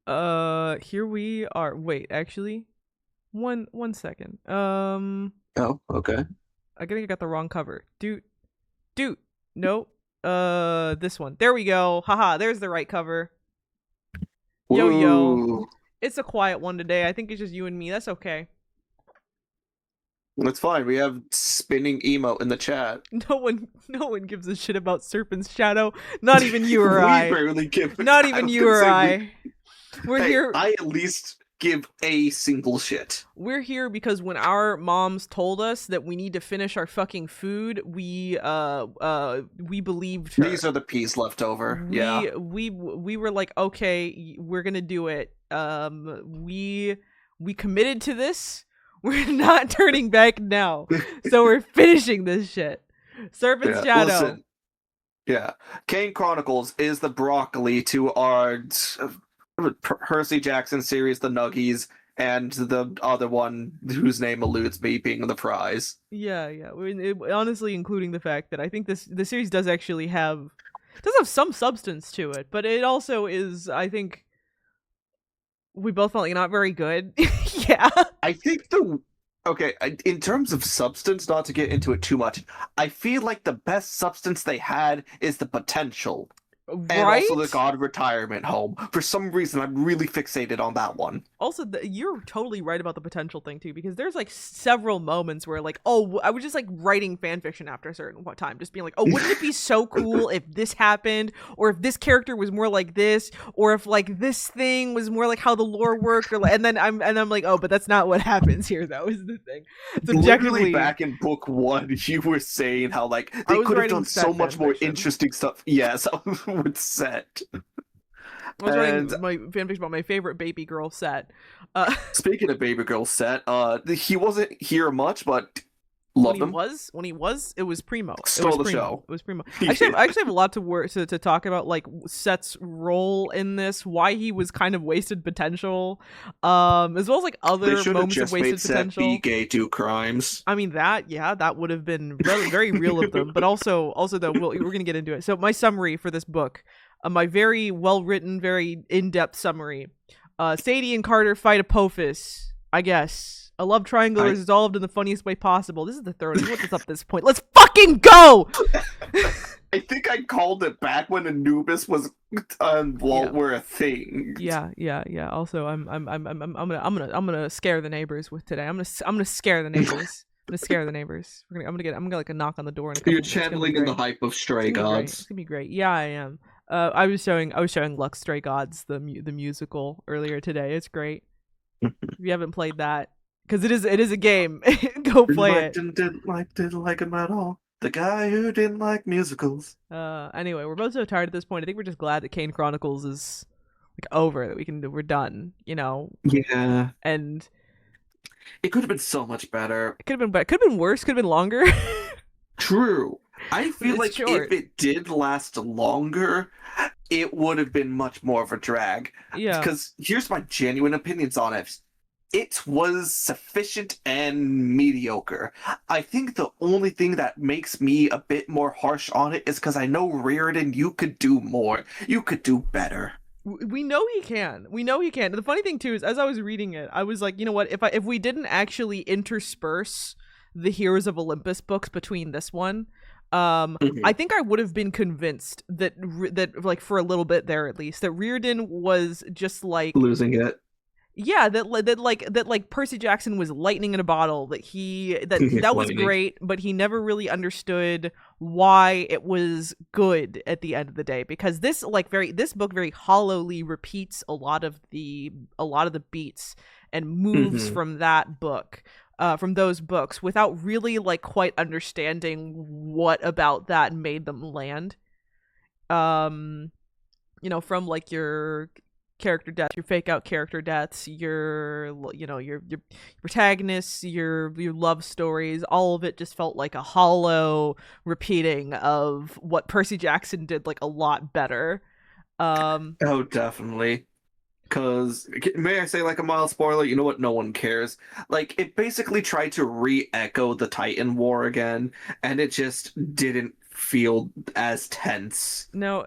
Here we are. Wait, actually, one second. Oh, okay. I think I got the wrong cover. Dude, no. This one. There we go. Haha, there's the right cover. Yo. Woo. It's a quiet one today. I think it's just you and me. That's okay. That's fine. We have spinning emo in the chat. No one gives a shit about Serpent's shadow. Not even you or We I. barely give. Not I even was you gonna or say we. I. We're Hey, here. I at least give a single shit. We're here because when our moms told us that we need to finish our fucking food, we believed her. These are the peas left over. Yeah. We were like, okay, we're gonna do it. We committed to this. We're not turning back now. So we're finishing this shit. Serpent's Yeah. Shadow. Listen. Yeah. Kane Chronicles is the broccoli to our Percy Jackson series, the Nuggies, and the other one whose name eludes me being the prize. Yeah. Honestly, including the fact that I think the series does have some substance to it, but it also is. I think we both felt like not very good. Yeah. I think the okay, in terms of substance, not to get into it too much, I feel like the best substance they had is the potential, and also the Right? God Retirement Home. For some reason, I'm really fixated on that one. Also, you're totally right about the potential thing too, because there's like several moments where like, oh, I was just like writing fan fiction after a certain time, just being like, oh, wouldn't it be so cool if this happened, or if this character was more like this, or if like this thing was more like how the lore worked, or like, and I'm like, oh, but that's not what happens here though. Is the thing. It's Literally, objectively, back in book one, you were saying how like I they was could have writing done so set fan much more fiction. interesting stuff. Yes, with Set. I was And writing my fan fiction about my favorite baby girl set. Uh, speaking of Baby Girl Set, he wasn't here much, but when loved he him. was when he was it was primo it was Stole the primo show. it was primo Yeah. I actually have a lot to work to talk about, like Set's role in this, why he was kind of wasted potential, as well as like They other should have moments of just made wasted Set be potential. gay, do crimes. I mean, that would have been very real of them, but also though we're gonna get into it. So my summary for this book, my very well written, very in-depth summary. Sadie and Carter fight Apophis, I guess. A love triangle I is resolved in the funniest way possible. This is the third. I want this up at this point. Let's fucking go! I think I called it back when Anubis was Yeah. Walt were a thing. Yeah. Also, I'm gonna scare the neighbors with today. I'm gonna scare the neighbors. I'm gonna scare the neighbors. I'm gonna like a knock on the door in a You're couple minutes. It's gonna be channeling in the great. hype of It's Stray gonna be great. It's Gods. gonna be great. Yeah, I am. I was showing Lux Stray Gods the musical earlier today. It's great. If you haven't played that, because it is a game, go play Liked it. and didn't like him at all. The guy who didn't like musicals. Anyway, we're both so tired at this point. I think we're just glad that Kane Chronicles is like over, that we're done. Yeah. And It could have been so much better. it could have been better. Could have been worse. Could have been longer. True. I feel It's like if short. it did last longer, it would have been much more of a drag. Yeah. Because here's my genuine opinions on it. It was sufficient and mediocre. I think the only thing that makes me a bit more harsh on it is because I know Reardon, you could do more. You could do better. We know he can. We know he can. And the funny thing too is, as I was reading it, I was like, you know what? If we didn't actually intersperse the Heroes of Olympus books between this one, I Mhm. think I would have been convinced that like for a little bit there at least, that Reardon was just like, Losing it. yeah, that Percy Jackson was lightning in a bottle, that that was Lightning. great, but he never really understood why it was good at the end of the day, because this book very hollowly repeats a lot of the beats and moves Hmm. from that book, from those books, without really like quite understanding what about that made them land. um from like your character deaths, your fake out character deaths, your protagonists, your love stories, all of it just felt like a hollow repeating of what Percy Jackson did like a lot better. um Oh, definitely. Because, may I say, like a mild spoiler, you know what? No one cares. Like, it basically tried to re echo the Titan War again, and it just didn't feel as tense. no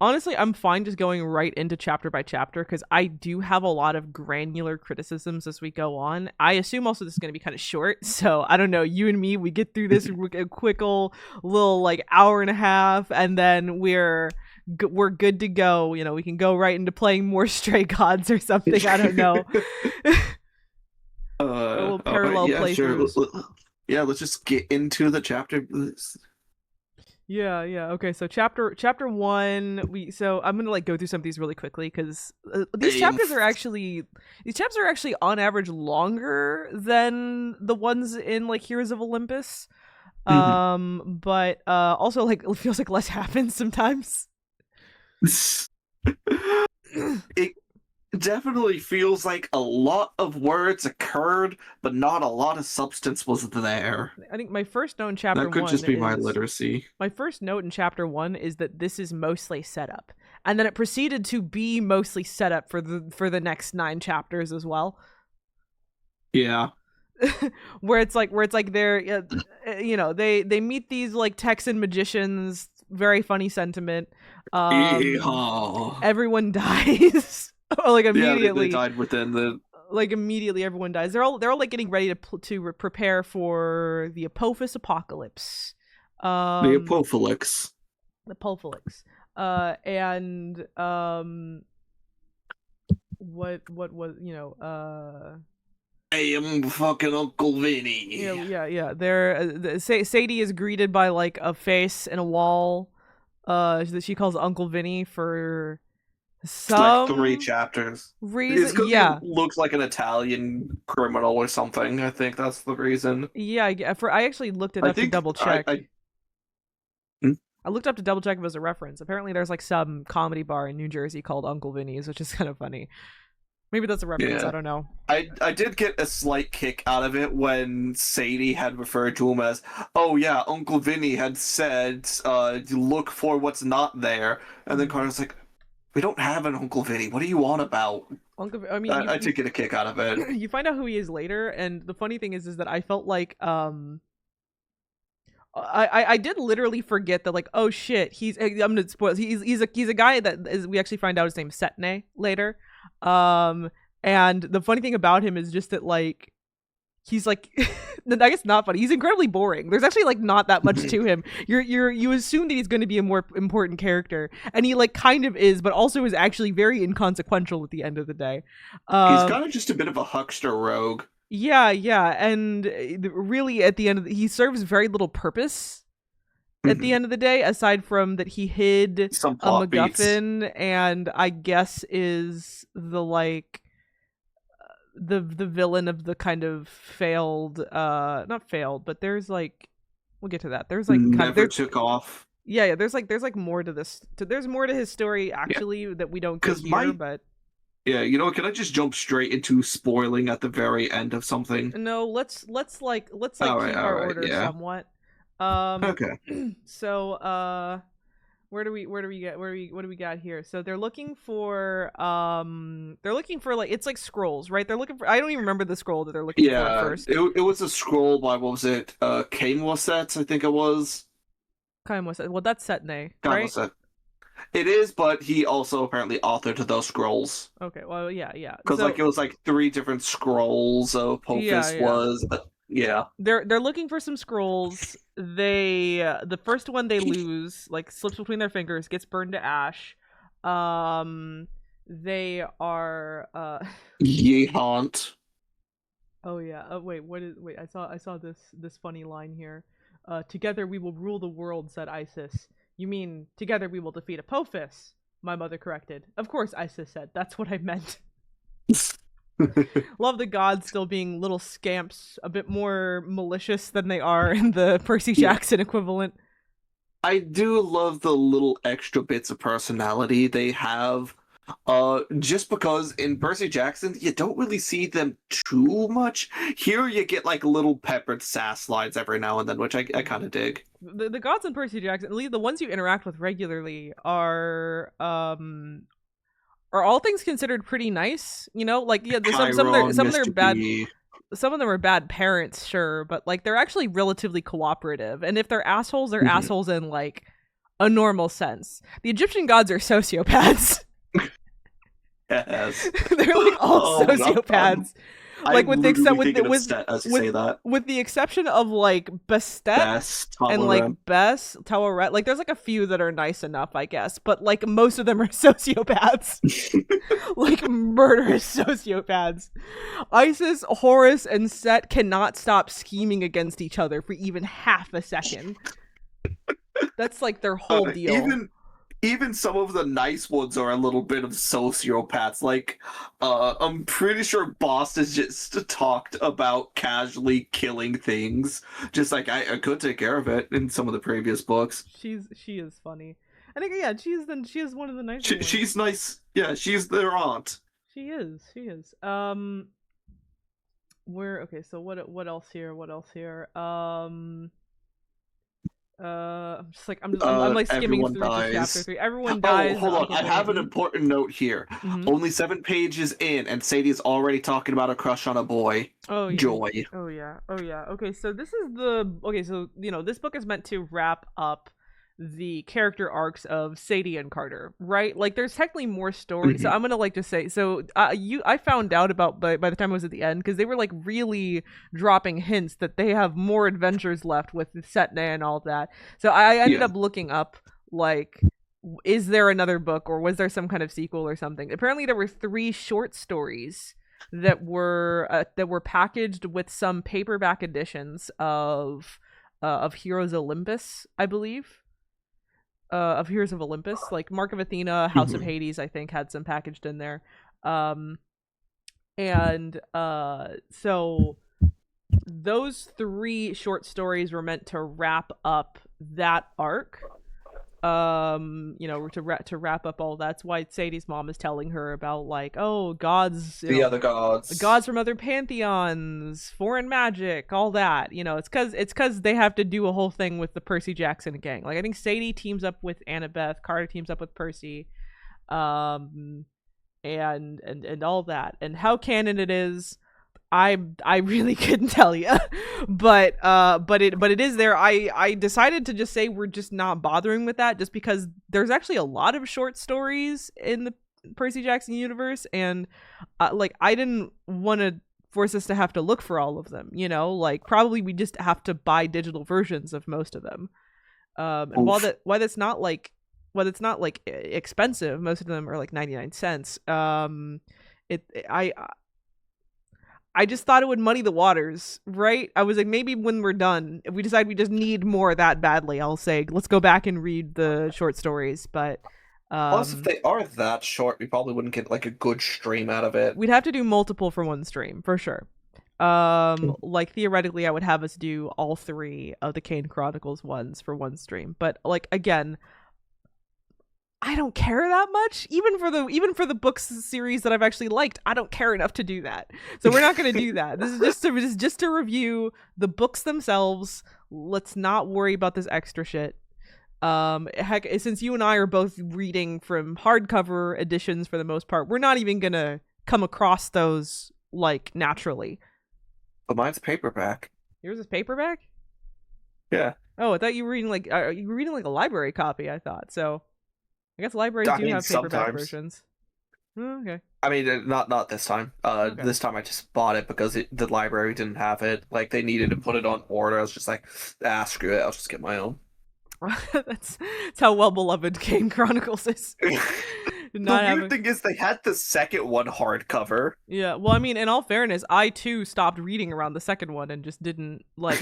Honestly, I'm fine just going right into chapter by chapter because I do have a lot of granular criticisms as we go on. I assume also this is going to be kind of short, so I don't know. You and me, we get through this a quick little like hour and a half, and then we're good to go. You know, we can go right into playing more Stray Gods or something. I don't know. A little parallel playthroughs. Sure. Yeah, let's just get into the chapter. Yeah. Okay, so chapter 1, I'm gonna like go through some of these really quickly because these chapters are actually on average longer than the ones in like Heroes of Olympus. But also like it feels like less happens sometimes. It definitely feels like a lot of words occurred, but not a lot of substance was there. I think my first note in chapter 1 that could just be my literacy. My first note in chapter 1 is that this is mostly setup, and then it proceeded to be mostly setup for the next 9 chapters as well. Yeah. where it's like they're you know, they meet these like Texan magicians, very funny sentiment. Everyone dies. Like immediately. Yeah, they died within the. Like immediately, everyone dies. They're all like getting ready to prepare for the Apophis apocalypse. The Apophilix. The Apophilix. And what was, you know, I am fucking Uncle Vinny. Yeah. There, Sadie is greeted by like a face and a wall. That she calls Uncle Vinny for some like 3 chapters. Reason, yeah. It looks like an Italian criminal or something. I think that's the reason. Yeah. I actually looked it up to double check. I looked up to double check if it was a reference. Apparently, there's like some comedy bar in New Jersey called Uncle Vinny's, which is kind of funny. Maybe that's a reference. Yeah. I don't know. I did get a slight kick out of it when Sadie had referred to him as, oh yeah, Uncle Vinny had said, look for what's not there. And then Carter's like, we don't have an Uncle Vinny. What are you on about? I did get a kick out of it. You find out who he is later, and the funny thing is that I felt like I did literally forget that, like, oh shit, I'm gonna spoil. He's a guy that is, we actually find out his name's Setne later. And the funny thing about him is just that, like, he's like, I guess not funny. He's incredibly boring. There's actually like not that much to him. You assume that he's going to be a more important character, and he like kind of is, but also is actually very inconsequential at the end of the day. He's kind of just a bit of a huckster rogue. Yeah, and really at the end he serves very little purpose at the end of the day, aside from that he hid a MacGuffin, and I guess is the like the villain of the kind of failed, not failed, but there's like, we'll get to that. There's like never took off. Yeah. There's like more to this. There's more to his story actually that we don't get here, but. Yeah, you know, can I just jump straight into spoiling at the very end of something? No, let's keep our order somewhat. Okay. So, what do we got here? So they're looking for like, it's like scrolls, right? They're looking for, I don't even remember the scroll that they're looking for at first. It was a scroll by, what was it? Kane Wasset, I think it was. Kane Wasset. Well, that's Setne, right? Wasset. It is, but he also apparently authored those scrolls. Okay, well, yeah. Because like it was like 3 different scrolls. Apophis was. Yeah. They're looking for some scrolls. The first one they lose, like, slips between their fingers, gets burned to ash. They are Ye haunt. Oh yeah. Wait, I saw this funny line here. Together we will rule the world, said Isis. You mean, together we will defeat Apophis? My mother corrected. Of course, Isis said. That's what I meant. Love the gods still being little scamps, a bit more malicious than they are in the Percy Jackson equivalent. I do love the little extra bits of personality they have. Just because in Percy Jackson you don't really see them too much. Here you get like little peppered sass lines every now and then, which I kind of dig. The gods in Percy Jackson, at least the ones you interact with regularly, are all things considered pretty nice. You know, like, yeah, some of them are bad. Some of them are bad parents, sure, but like they're actually relatively cooperative. And if they're assholes, they're assholes in like a normal sense. The Egyptian gods are sociopaths. Yes. They're like all Oh, sociopaths. Like I'm literally thinking of Stet as you say that. with the exception of like Bastet Best and like Tamaram. Bess, Tawaret, like there's like a few that are nice enough, I guess, but like most of them are sociopaths. Like murderous sociopaths. Isis, Horus, and Set cannot stop scheming against each other for even half a second. That's like their whole deal. Even some of the nice ones are a little bit of sociopaths. Like, I'm pretty sure Boss has just talked about casually killing things. Just like I could take care of it in some of the previous books. She is funny. I think yeah, she is one of the nicer ones. She's nice. Yeah, she's their aunt. She is. Where okay, so what else here? I'm just like I'm like skimming Everyone through dies. to chapter 3. Everyone Oh, dies. hold on. Uncle I have an Benedict. important note here. Mhm. Only 7 pages in, and Sadie's already talking about a crush on a boy. Oh yeah. Joy. Oh yeah. Okay, so this is so this book is meant to wrap up the character arcs of Sadie and Carter, right? Like there's technically more stories. So I'm going to like just say I found out about by the time I was at the end because they were like really dropping hints that they have more adventures left with Setna and all that. So I ended up looking up like is there another book or was there some kind of sequel or something? Apparently there were 3 short stories that were packaged with some paperback editions of Heroes Olympus, I believe. Of Heroes of Olympus, like Mark of Athena, House of Hades, I think had some packaged in there. So those 3 short stories were meant to wrap up that arc. To wrap up all that's why Sadie's mom is telling her about like, oh, gods, Other gods, gods from other pantheons, foreign magic, all that. It's because they have to do a whole thing with the Percy Jackson gang. Like I think Sadie teams up with Annabeth, Carter teams up with Percy, and all that. And how canon it is, I really couldn't tell you, but it is there. I decided to just say we're just not bothering with that, just because there's actually a lot of short stories in the Percy Jackson universe, and I didn't want to force us to have to look for all of them. Like probably we just have to buy digital versions of most of them. And while that's not like expensive, most of them are like 99 cents. I just thought it would muddy the waters, right? I was like, maybe when we're done, if we decide we just need more that badly, I'll say, let's go back and read the short stories. But plus, if they are that short, we probably wouldn't get like a good stream out of it. We'd have to do multiple for one stream, for sure. Like theoretically, I would have us do all 3 of the Kane Chronicles ones for one stream. But like again, I don't care that much. Even for the books series that I've actually liked, I don't care enough to do that. So we're not going to do that. This is just to review the books themselves. Let's not worry about this extra shit. Heck, since you and I are both reading from hardcover editions for the most part, we're not even gonna come across those like naturally. But mine's paperback. Yours is paperback? Yeah. Oh, I thought you were reading like you were reading like a library copy. I thought so. I guess libraries do have paperback versions. Oh, okay. I mean, not this time. Okay. This time I just bought it because the library didn't have it. Like, they needed to put it on order. I was just like, screw it. I'll just get my own. That's how well beloved Kane Chronicles is. The weird thing is they had the second one hardcover. Yeah, well, I mean, in all fairness, I too stopped reading around the second one and just didn't like.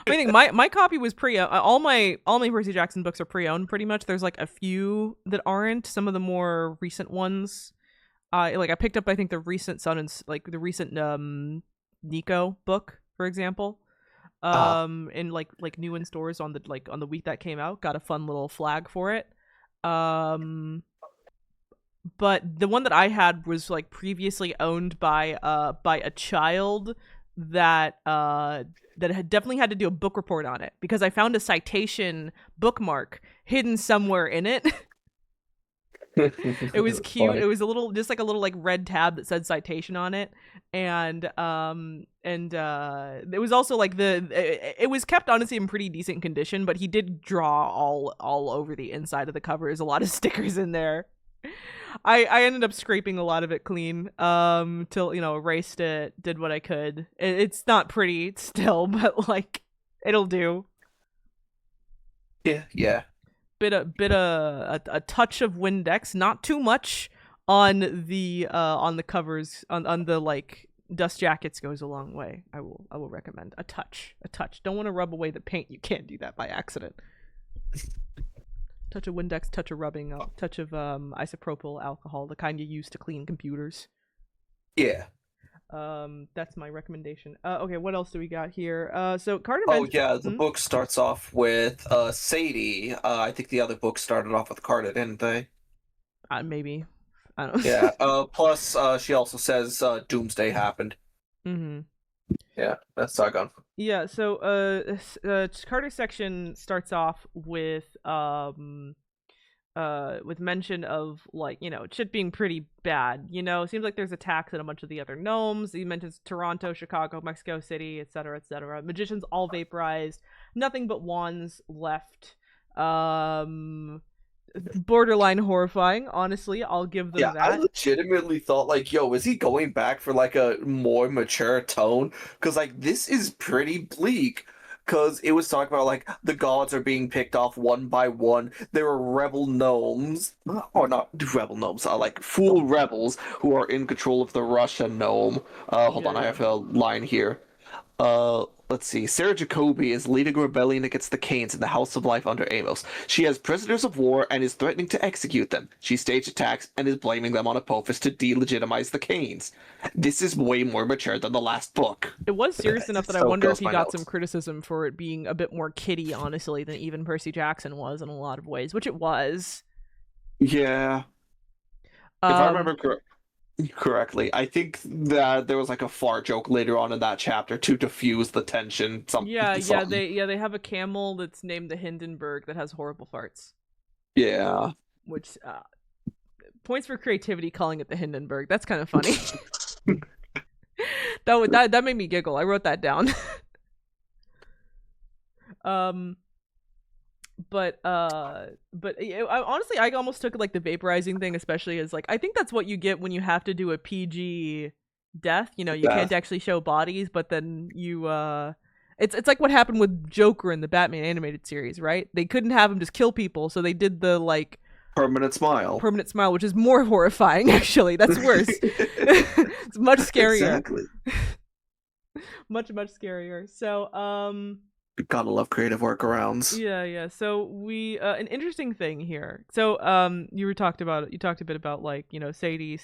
I think my copy was all my Percy Jackson books are pre-owned pretty much. There's like a few that aren't. Some of the more recent ones, I picked up I think the recent the recent Nico book, for example. In like new in stores on the week that came out, got a fun little flag for it. But the one that I had was like previously owned by a child that had definitely had to do a book report on it because I found a citation bookmark hidden somewhere in it. It was That's cute. funny. It was a little, just like a little like red tab that said citation on it, and it was also like it was kept honestly in pretty decent condition, but he did draw all over the inside of the cover. There's a lot of stickers in there. I ended up scraping a lot of it clean, till erased it, did what I could. It's not pretty still, but like it'll do. Yeah, yeah. A touch of Windex, not too much on the covers, on the like dust jackets goes a long way. I will recommend a touch. Don't want to rub away the paint. You can't do that by accident. Touch of Windex, touch of rubbing, touch of isopropyl alcohol, the kind you use to clean computers. Yeah. That's my recommendation. Okay, what else do we got here? So Carter Oh mentioned. yeah, the book starts off with Sadie. I think the other book started off with Carter, didn't they? Maybe. I don't. Yeah. Plus, she also says Doomsday happened. Mm-hmm. Yeah, that's Sargon. Yeah, so Carter's section starts off with mention of like, shit being pretty bad. It seems like there's attacks on a bunch of the other gnomes. He mentions Toronto, Chicago, Mexico City, etc., etc. Magicians all vaporized, nothing but wands left. Borderline horrifying, honestly. I'll give them that. I legitimately thought like, yo, is he going back for like a more mature tone? Because like this is pretty bleak. Because it was talking about like the gods are being picked off one by one. There are rebel gnomes, or not rebel gnomes, like fool rebels who are in control of the Russian gnome. Hold on, I have a line here. Let's see. Sarah Jacoby is leading a rebellion against the Kanes in the House of Life under Amos. She has prisoners of war and is threatening to execute them. She staged attacks and is blaming them on Apophis to delegitimize the Kanes. This is way more mature than the last book. It was serious enough that I So wonder goes if he my got notes. some criticism for it being a bit more kiddie, honestly, than even Percy Jackson was in a lot of ways, which it was. Yeah. If I remember correctly, I think that there was like a fart joke later on in that chapter to diffuse the tension. Yeah, Something. they have a camel that's named the Hindenburg that has horrible farts. Yeah. Which points for creativity calling it the Hindenburg. That's kind of funny. that made me giggle. I wrote that down. But honestly, I almost took like the vaporizing thing, especially as like I think that's what you get when you have to do a PG death. You can't actually show bodies, but then you it's like what happened with Joker in the Batman animated series, right? They couldn't have him just kill people, so they did the like permanent smile, which is more horrifying. Actually, that's worse. It's much scarier. Exactly. much scarier. So gotta love creative workarounds. Yeah. So we an interesting thing here. So you talked a bit about like, Sadie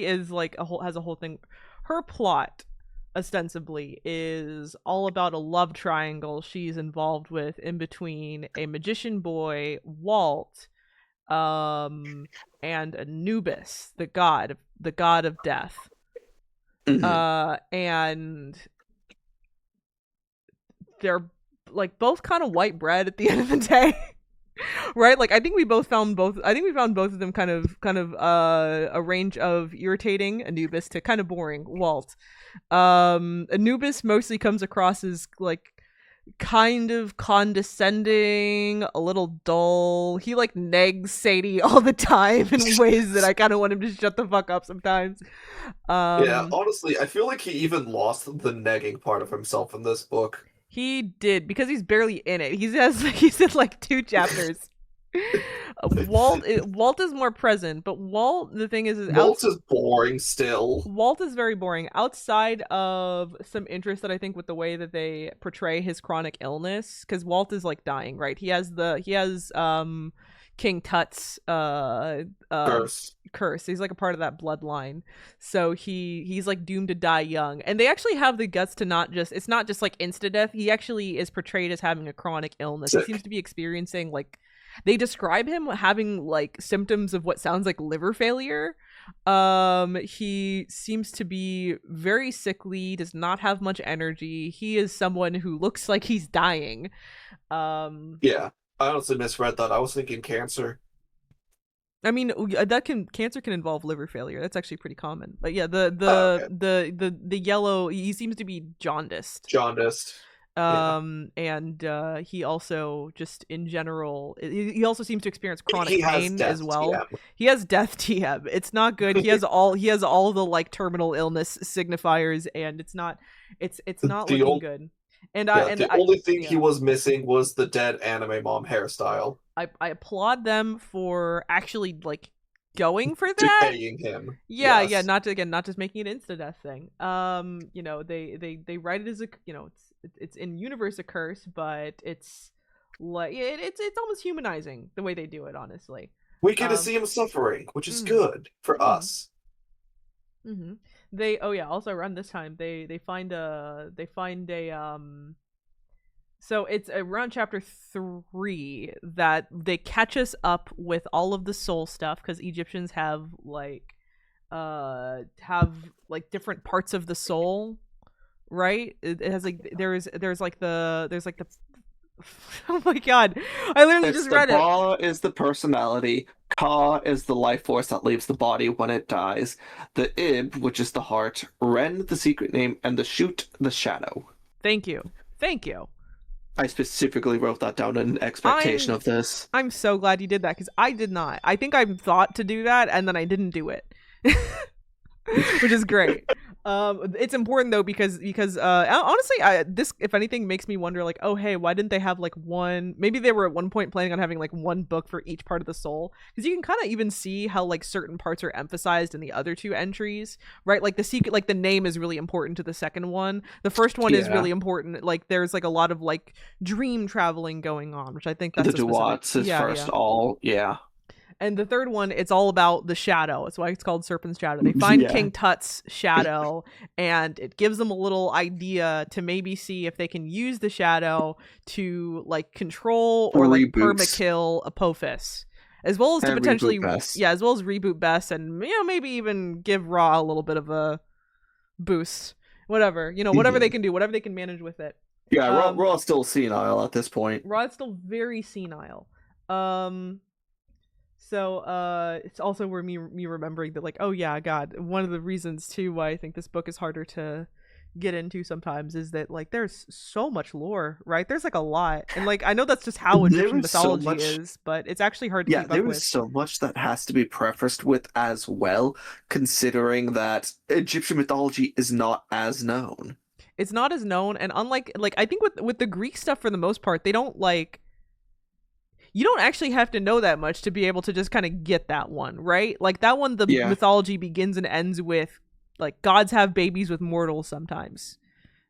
is like has a whole thing. Her plot ostensibly is all about a love triangle she's involved with in between a magician boy, Walt, and Anubis, the god of death. Mm-hmm. And they're like both kind of white bread at the end of the day. Right? Like I think we found both of them kind of a range of irritating Anubis to kind of boring Walt. Anubis mostly comes across as like kind of condescending, a little dull. He like negs Sadie all the time in ways that I kind of want him to shut the fuck up sometimes. Yeah, honestly, I feel like he even lost the negging part of himself in this book. He did, because he's barely in it. He's in like 2 chapters. Walt is more present, but the thing is Walt is boring still. Walt is very boring. Outside of some interest that I think with the way that they portray his chronic illness, because Walt is like dying, right? He has King Tut's curse. He's like a part of that bloodline, so he's like doomed to die young. And they actually have the guts to it's not just like insta death. He actually is portrayed as having a chronic illness. He seems to be experiencing like, they describe him having like symptoms of what sounds like liver failure. He seems to be very sickly, does not have much energy. He is someone who looks like he's dying. Yeah, I honestly misread that. I was thinking cancer. I mean, cancer can involve liver failure. That's actually pretty common. But yeah, Oh, okay. the yellow, he seems to be jaundiced. Jaundiced. Yeah. And he also just in general, he also seems to experience chronic He has pain death as well. TM. He has death TM. It's not good. He has all the like terminal illness signifiers, and it's not The looking old good. And the only thing he yeah. was missing was the dead anime mom hairstyle. I applaud them for actually like going for that. Decaying him. Yeah, Yes. not just making an insta death thing. They write it as a, it's in universe a curse, but it's like it's almost humanizing the way they do it, honestly. We get to see him suffering, which is Mhm. good for Mhm. us. Mm-hmm. They also around this time they find a so it's around chapter 3 that they catch us up with all of the soul stuff, because Egyptians have different parts of the soul, right? It has like there's like the oh my god, I literally It's just the read it. Ba is the personality, Ka is the life force that leaves the body when it dies, the Ib, which is the heart, Ren, the secret name, and the Shoot, the shadow. Thank you. I specifically wrote that down in expectation of this. I'm so glad you did that, because I did not. I think I thought to do that and then I didn't do it. Which is great. It's important though, because honestly, this, if anything, makes me wonder, like, oh hey, why didn't they have like one? Maybe they were at one point planning on having like one book for each part of the soul, because you can kind of even see how like certain parts are emphasized in the other two entries, right? Like the secret, like the name is really important to the second one. The first one is really important. Like there's like a lot of like dream traveling going on, which I think that's the Duats is first. All and the third one, it's all about the shadow. That's why it's called Serpent's Shadow. They find King Tut's shadow, and it gives them a little idea to maybe see if they can use the shadow to like control or like permakill Apophis, as well as to potentially as well as reboot Bess, and maybe even give Ra a little bit of a boost. Whatever they can do, whatever they can manage with it. Yeah, Ra's still senile at this point. Ra's still very senile. So it's also where me remembering that, like, oh yeah, God, one of the reasons too why I think this book is harder to get into sometimes is that like there's so much lore, right? There's like a lot, and like I know that's just how Egyptian mythology is, but it's actually hard to keep up with. Yeah, there is so much that has to be prefaced with as well, considering that Egyptian mythology is not as known. It's not as known, and unlike like I think with the Greek stuff, for the most part, they don't like. You don't actually have to know that much to be able to just kind of get that one, right? Like that one, the mythology begins and ends with like gods have babies with mortals sometimes,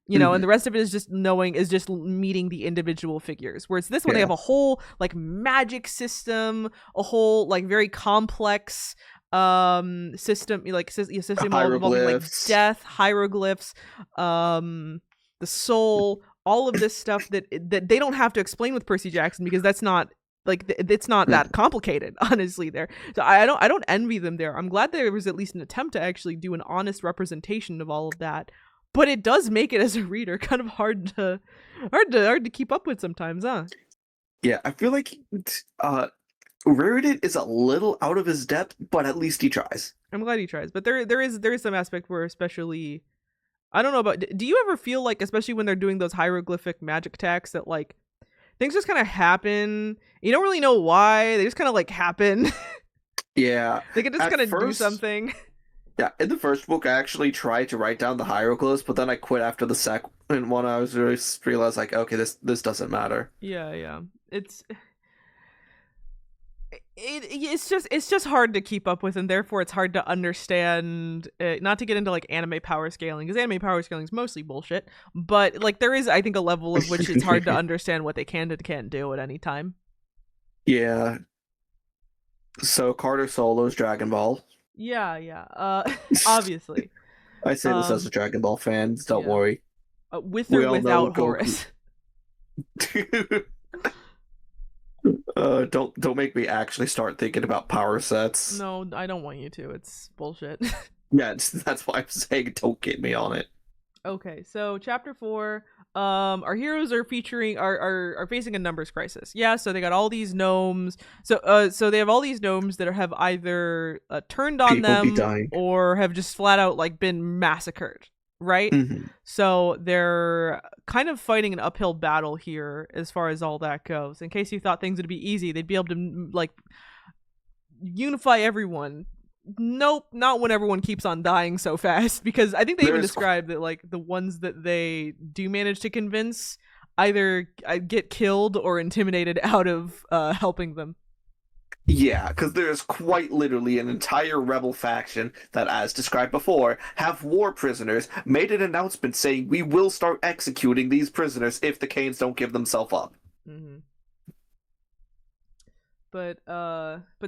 and the rest of it is just meeting the individual figures. Whereas this one, they have a whole like magic system, a whole like very complex system, like system involving like death, hieroglyphs, the soul, all of this stuff that they don't have to explain with Percy Jackson, because that's not. Like it's not that complicated, honestly. There, so I don't envy them there. I'm glad there was at least an attempt to actually do an honest representation of all of that, but it does make it as a reader kind of hard to keep up with sometimes, huh? Yeah, I feel like Raritan is a little out of his depth, but at least he tries. I'm glad he tries, but there is some aspect where, especially, I don't know about. Do you ever feel like, especially when they're doing those hieroglyphic magic attacks, that like things just kind of happen? You don't really know why. They just kind of like happen. Yeah. They can just kind of do something. Yeah, in the first book, I actually tried to write down the hieroglyphs, but then I quit after the second one. I was really realized, like, okay, this doesn't matter. Yeah. It's just hard to keep up with, and therefore it's hard to understand. Not to get into like anime power scaling, because anime power scaling is mostly bullshit. But like there is, I think, a level of which it's hard to understand what they can and can't do at any time. Yeah. So Carter Solo's Dragon Ball. Yeah. Obviously. I say this as a Dragon Ball fan. Don't worry. With or without Horus. Don't make me actually start thinking about power sets. No, I don't want you to. It's bullshit. Yeah, that's why I'm saying don't get me on it. Okay, so chapter 4, our heroes are featuring are facing a numbers crisis. Yeah, so they got all these gnomes. So they have all these gnomes that have either turned on People be them dying. or have just flat out like been massacred, right? Hmm. So they're kind of fighting an uphill battle here as far as all that goes. In case you thought things would be easy, they'd be able to like unify everyone. Nope, not when everyone keeps on dying so fast, because I think they even There's described that like the ones that they do manage to convince either get killed or intimidated out of helping them. Yeah, because there's quite literally an entire rebel faction that, as described before, have war prisoners, made an announcement saying we will start executing these prisoners if the Canes don't give themselves up. Mm-hmm. But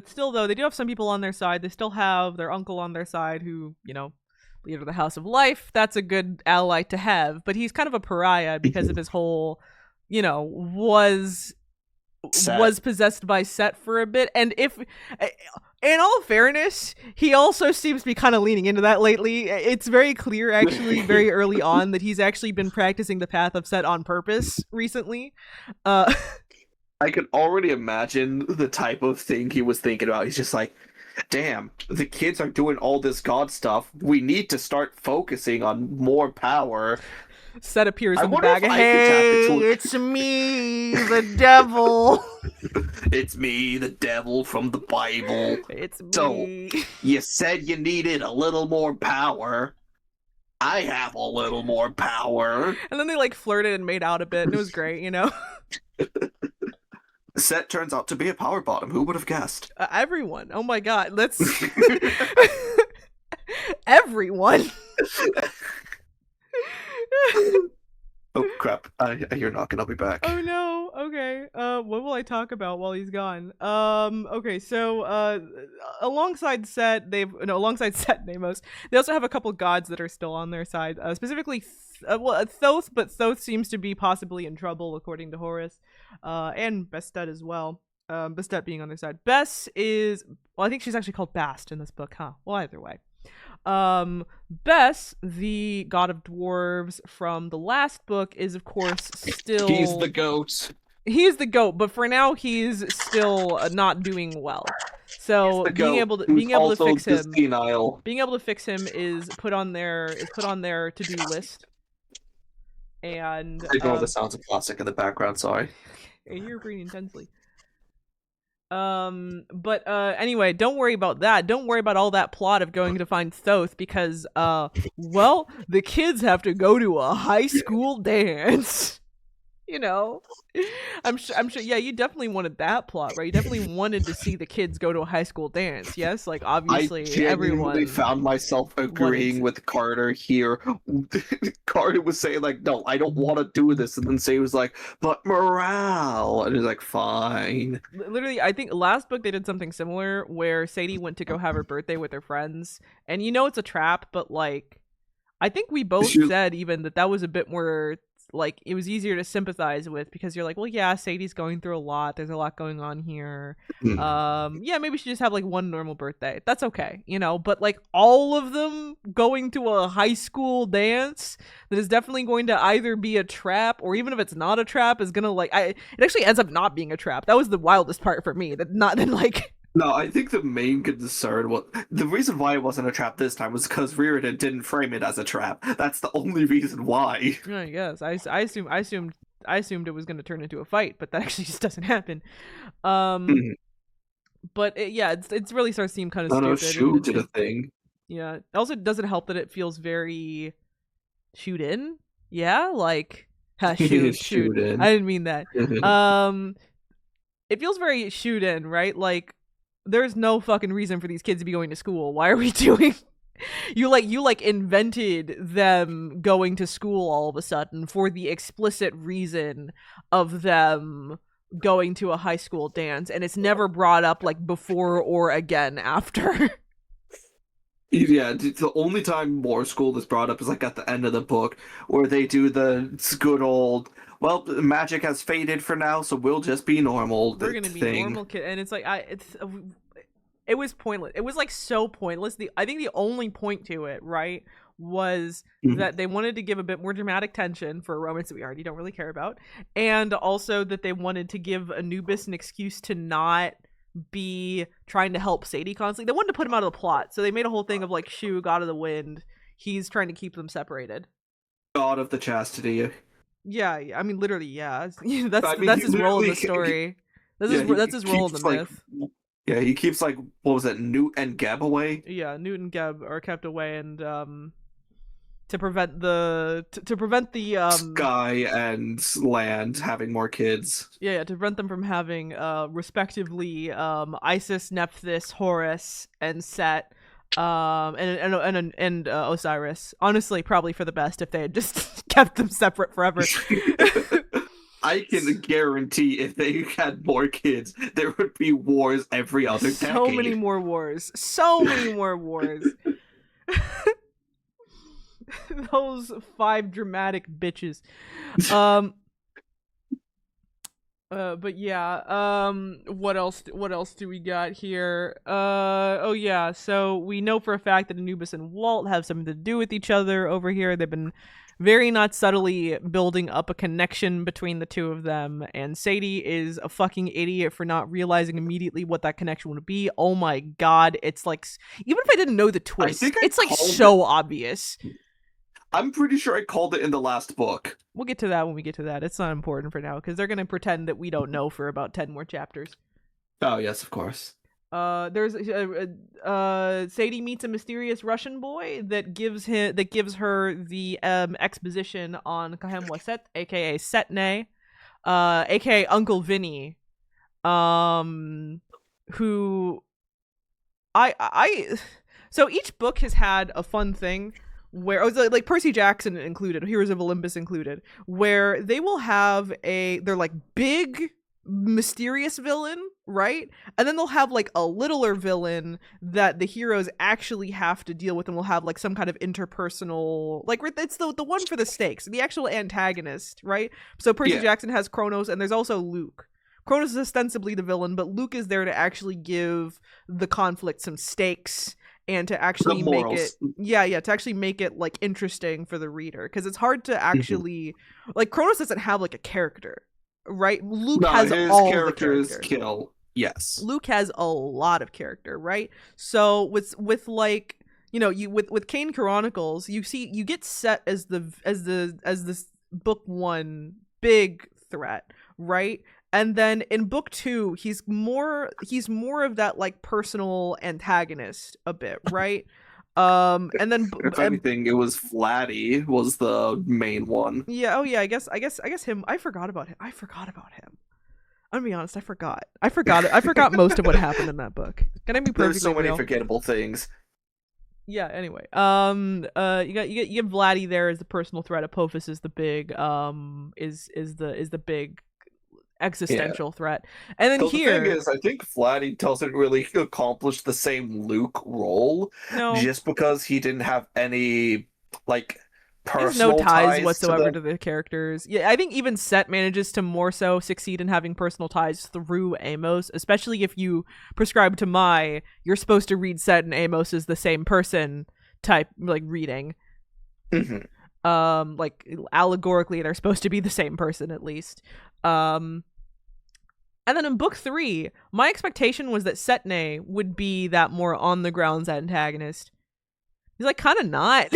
still though, they do have some people on their side. They still have their uncle on their side who, leader of the House of Life. That's a good ally to have, but he's kind of a pariah because of his whole, was possessed by Set for a bit. And if in all fairness, he also seems to be kind of leaning into that lately. It's very clear actually very early on that he's actually been practicing the path of Set on purpose recently. I could already imagine the type of thing he was thinking about. He's just like, damn, the kids are doing all this god stuff. We need to start focusing on more power. Set appears I in the wonder bag. if I could Hey, tap into it. it's me, the devil. It's me, the devil from the Bible. It's me. So, you said you needed a little more power. I have a little more power. And then they like flirted and made out a bit, and it was great, Set turns out to be a power bottom. Who would have guessed? Everyone. Oh my god, let's. Everyone. Oh crap! I hear knocking. I'll be back. Oh no. Okay. What will I talk about while he's gone? Okay. So, alongside Set, alongside Set and Amos, they also have a couple gods that are still on their side. Specifically, Thoth, but Thoth seems to be possibly in trouble according to Horus, and Bastet as well. Bastet being on their side. Bess is, well, I think she's actually called Bast in this book, huh? Well, either way. Bess, the god of dwarves from the last book, is of course still He's the goat. He's the goat, but for now he's still not doing well. So being able to fix him, is put on their to-do list. And Ignore the sounds of plastic in the background. Sorry. I hear breathing intensely. But anyway, don't worry about that. Don't worry about all that plot of going to find Thoth because well, the kids have to go to a high school dance. I'm sure. Yeah, you definitely wanted that plot, right? You definitely wanted to see the kids go to a high school dance. Yes, like obviously I genuinely everyone found myself agreeing with Carter here. Carter was saying like, "No, I don't want to do this," and then Say was like, "But morale," and he's like, "Fine." Literally, I think last book they did something similar where Sadie went to go have her birthday with her friends, and it's a trap, but like, I think we both said even that was a bit more. Like, it was easier to sympathize with because you're like, well, yeah, Sadie's going through a lot. There's a lot going on here. Yeah, maybe she just have like one normal birthday. That's okay, but like all of them going to a high school dance that is definitely going to either be a trap or even if it's not a trap is gonna like, it actually ends up not being a trap. That was the wildest part for me. That not then like. No, I think the main concern was the reason why it wasn't a trap this time was because Reardon didn't frame it as a trap. That's the only reason why. I guess I assumed it was going to turn into a fight, but that actually just doesn't happen. But it really starts to seem kind of stupid. No, shoot did a thing. Yeah. Also, doesn't help that it feels very shoot in. Yeah, like shoot in. I didn't mean that. It feels very shoot in, right? Like. There's no fucking reason for these kids to be going to school. Why are we doing? You invented them going to school all of a sudden for the explicit reason of them going to a high school dance, and it's never brought up like before or again after. Yeah, the only time more school is brought up is like at the end of the book where they do the good old. Well, magic has faded for now, so we'll just be normal. We're gonna be normal kid, and it's like it was pointless. It was like so pointless. I think the only point to it, right, was Mhm. that they wanted to give a bit more dramatic tension for a romance that we already don't really care about, and also that they wanted to give Anubis an excuse to not be trying to help Sadie constantly. They wanted to put him out of the plot, so they made a whole thing of like, Shu, god of the wind, he's trying to keep them separated. God of the chastity. Yeah, I mean, literally, yeah. that's I mean, that's he his role in the literally- story. Yeah, That's his role in the keeps, like, myth. Yeah, he keeps like what was it, Newt and Geb away? Yeah, Newt and Geb are kept away, and to prevent the to prevent the Sky and Land having more kids. yeah, to prevent them from having respectively Isis, Nephthys, Horus, and Set, and Osiris. Honestly, probably for the best if they had just kept them separate forever. I can guarantee if they had more kids, there would be wars every other decade. So many more wars. So many more wars. Those 5 dramatic bitches. But yeah, what else do we got here? Oh yeah, so we know for a fact that Anubis and Walt have something to do with each other over here. They've been very not subtly building up a connection between the two of them, and Sadie is a fucking idiot for not realizing immediately what that connection would be. Oh my god, it's like, even if I didn't know the twist, it's like so obvious. I'm pretty sure I called it in the last book. We'll get to that when we get to that. It's not important for now, because they're gonna pretend that we don't know for about 10 more chapters. Oh yes, of course. There's Sadie meets a mysterious Russian boy that gives her the exposition on Kahemwa aka Setne, aka Uncle Vinny, who so each book has had a fun thing where like Percy Jackson included, Heroes of Olympus included, where they will have they're like big mysterious villain, right? And then they'll have like a littler villain that the heroes actually have to deal with, and will have like some kind of interpersonal, like it's the one for the stakes, the actual antagonist, right? So Percy Jackson has Kronos, and there's also Luke. Kronos is ostensibly the villain, but Luke is there to actually give the conflict some stakes and to actually make it to actually make it like interesting for the reader, because it's hard to actually like Kronos doesn't have like a character, right? Luke has his all characters the character. Kill. Yes. Luke has a lot of character, right? So with like, you know, you with Kane Chronicles, you get set as this book 1 big threat, right? And then in book 2, he's more of that like personal antagonist a bit, right? And then if anything, it was Vladdy was the main one. Yeah. Oh yeah. I guess him. I forgot about him. I'm gonna be honest. I forgot most of what happened in that book. Can I be perfectly There's so many real? forgettable things. Yeah. Anyway. You get Vladdy there as the personal threat. Apophis is the big is the big existential threat. And then The here, thing is, I think Vladdy doesn't really accomplish the same Luke role, just because he didn't have any like personal ties whatsoever to the characters. Yeah, I think even Set manages to more so succeed in having personal ties through Amos, especially if you prescribe to you're supposed to read Set and Amos as the same person type like reading. Like allegorically they're supposed to be the same person at least. And then in book 3, my expectation was that Setne would be that more on the grounds antagonist. He's like kind of not.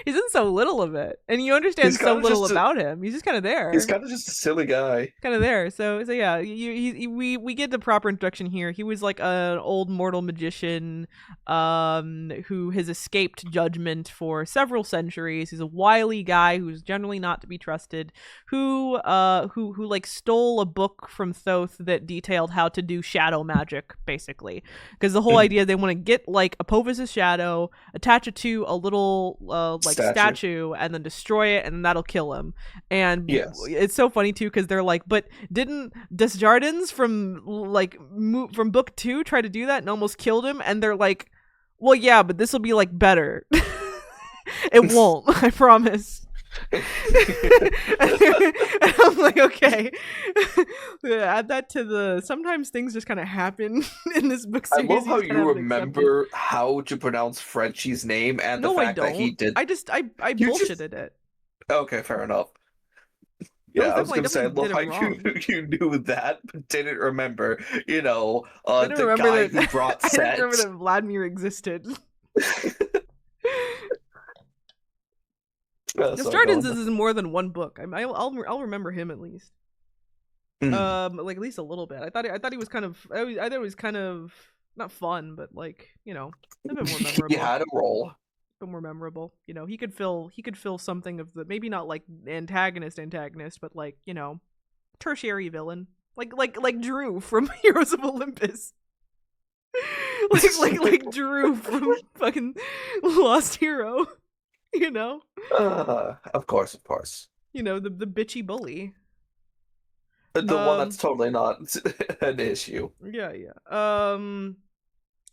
He's in so little of it, and you understand so little about him. He's just kind of there. He's kind of just a silly guy. Kind of there. So yeah, we get the proper introduction here. He was like an old mortal magician, who has escaped judgment for several centuries. He's a wily guy who's generally not to be trusted. Who like stole a book from Thoth that detailed how to do shadow magic, basically, because the whole idea they want to get like Apophis' shadow, attach it to a little like statue, and then destroy it, and then that'll kill him. And it's so funny too, because they're like, but didn't Desjardins from book 2 try to do that and almost killed him? And they're like, well, yeah, but this will be like better. It won't. I promise. And I'm like, okay. Add that to the sometimes things just kind of happen in this book I series. love how just kinda you have to accept it. remember how to pronounce Frenchie's name and No, the I fact that he don't. did. I You just bullshitted it. okay, fair enough. That Yeah, was I was definitely gonna say I definitely love did it how wrong. you knew that but didn't remember. I didn't The remember guy that. who brought I didn't remember Set. that Vladimir existed. The Sorry, go Stardust on. is in more than one book. I'll remember him at least. Like at least a little bit. I thought he was kind of. I thought it was kind of not fun, but like a bit more He memorable. had a role. A bit more memorable. He could fill something of the maybe not like antagonist, but like tertiary villain, like Drew from Heroes of Olympus. like Drew from fucking Lost Hero. Of course, of course. The bitchy bully. The one that's totally not an issue. Yeah.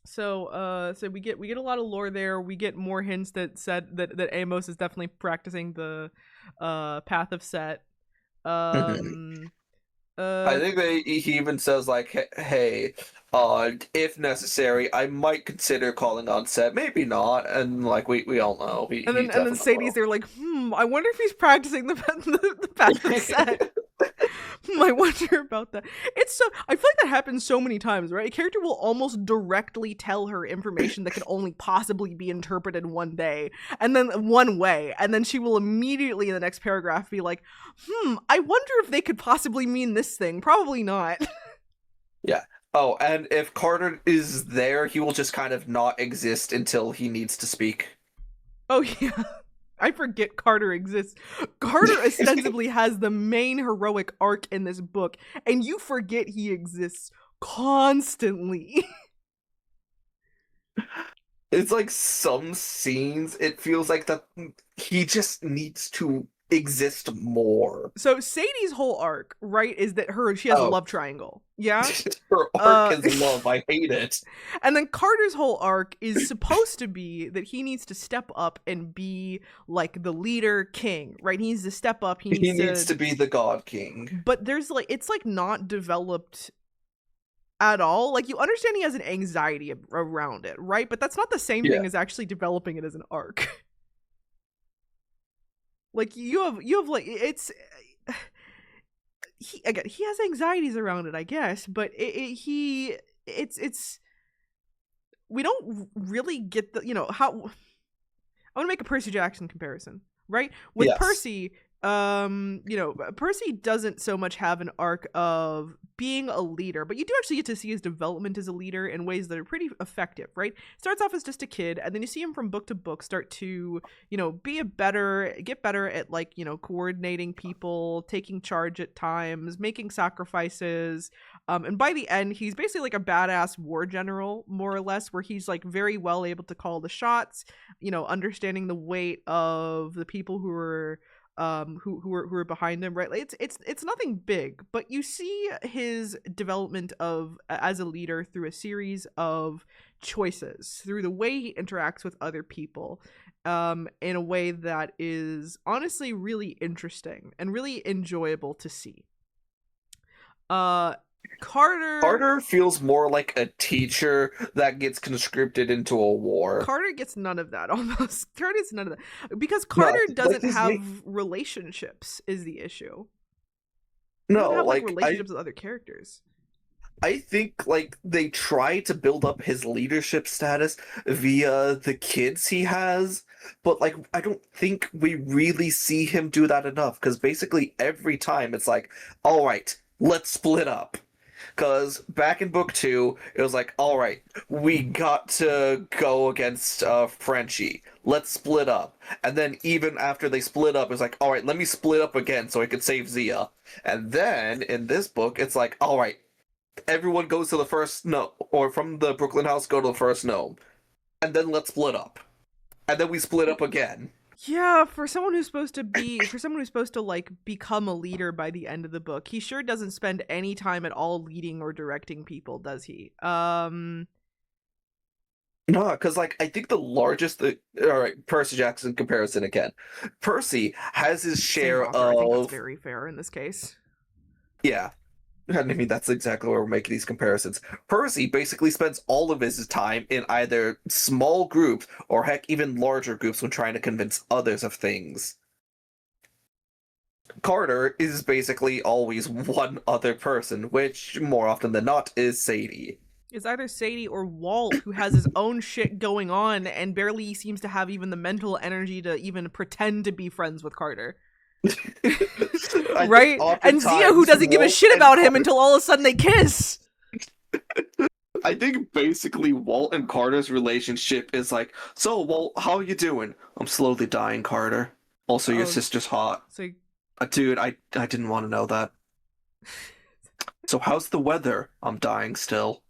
So we get a lot of lore there. We get more hints that said that Amos is definitely practicing the path of Set. I think he even says like, "Hey, if necessary, I might consider calling on Set. Maybe not." And like we all know, he and then definitely Sadie's there like, I wonder if he's practicing the path of Set. I wonder about that. I feel like that happens so many times, right? A character will almost directly tell her information that can only possibly be interpreted one way, and then she will immediately in the next paragraph be like, I wonder if they could possibly mean this thing. Probably not. Yeah. Oh, and if Carter is there, he will just kind of not exist until he needs to speak. Oh yeah. I forget Carter exists. Carter ostensibly has the main heroic arc in this book, and you forget he exists constantly. It's like some scenes, it feels like that he just needs to exist more. So Sadie's whole arc, right, is that she has a love triangle. Yeah? Her arc is love. I hate it. And then Carter's whole arc is supposed to be that he needs to step up and be like the leader king, right? He needs to step up. He needs to be the God King. But there's it's like not developed at all. Like you understand he has an anxiety around it, right? But that's not the same thing as actually developing it as an arc. Like you have like it's he has anxieties around it, I guess, but it's we don't really get the how. I want to make a Percy Jackson comparison, right? With Percy, Percy doesn't so much have an arc of being a leader, but you do actually get to see his development as a leader in ways that are pretty effective, right? Starts off as just a kid, and then you see him from book to book start to, get better at like, coordinating people, taking charge at times, making sacrifices. And by the end, he's basically like a badass war general, more or less, where he's like very well able to call the shots, understanding the weight of the people who are who are behind him, right? Like it's nothing big, but you see his development as a leader through a series of choices, through the way he interacts with other people, in a way that is honestly really interesting and really enjoyable to see. Carter feels more like a teacher that gets conscripted into a war. Carter gets none of that, almost. Carter gets none of that. Because Carter doesn't have relationships, is the issue. He doesn't have, relationships with other characters. I think, they try to build up his leadership status via the kids he has, but, I don't think we really see him do that enough, because basically every time it's like, all right, let's split up. Because back in book 2, it was like, all right, we got to go against Frenchie. Let's split up. And then even after they split up, it's like, all right, let me split up again so I could save Zia. And then in this book, it's like, all right, everyone goes to the first gnome, or from the Brooklyn house, go to the first gnome. And then let's split up. And then we split up again. Yeah, for someone who's supposed to like become a leader by the end of the book, he sure doesn't spend any time at all leading or directing people, does he? No, because like I think the largest. All right, Percy Jackson comparison again. Percy has his Same share author. I think that's of very fair in this case. yeah. I mean, that's exactly where we're making these comparisons. Percy basically spends all of his time in either small groups or heck, even larger groups when trying to convince others of things. Carter is basically always one other person, which more often than not is Sadie. It's either Sadie or Walt, who has his own shit going on and barely seems to have even the mental energy to even pretend to be friends with Carter. Right? And Zia, who doesn't give a shit about him until all of a sudden they kiss. I think basically Walt and Carter's relationship is like, so Walt, how you doing? I'm slowly dying, Carter. Also, your sister's hot. So, dude, I didn't want to know that. So how's the weather? I'm dying still.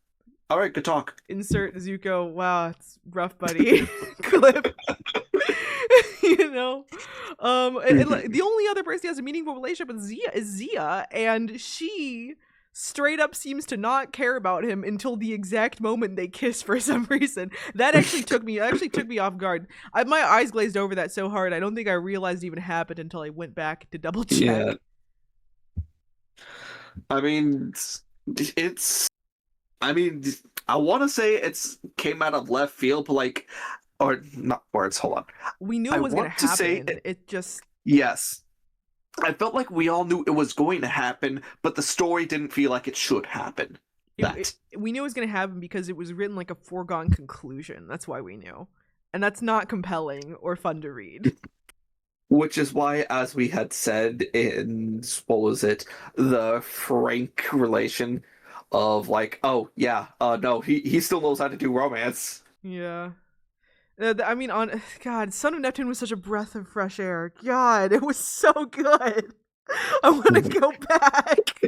All right, good talk. Insert Zuko. Wow, it's rough, buddy. Clip. You know, the only other person he has a meaningful relationship with is Zia, and she straight up seems to not care about him until the exact moment they kiss for some reason. That actually took me off guard. My eyes glazed over that so hard. I don't think I realized it even happened until I went back to double check. Yeah. I mean, it's. I mean, I want to say it's came out of left field, but like, or not words. Hold on. We knew it was going to happen. Say it just. Yes. I felt like we all knew it was going to happen, but the story didn't feel like it should happen. We knew it was going to happen because it was written like a foregone conclusion. That's why we knew. And that's not compelling or fun to read. Which is why, as we had said in, what was it, the Frank relation of like, oh, yeah, no, he still knows how to do romance. Yeah. I mean, God, Son of Neptune was such a breath of fresh air. God, it was so good. I want to go back.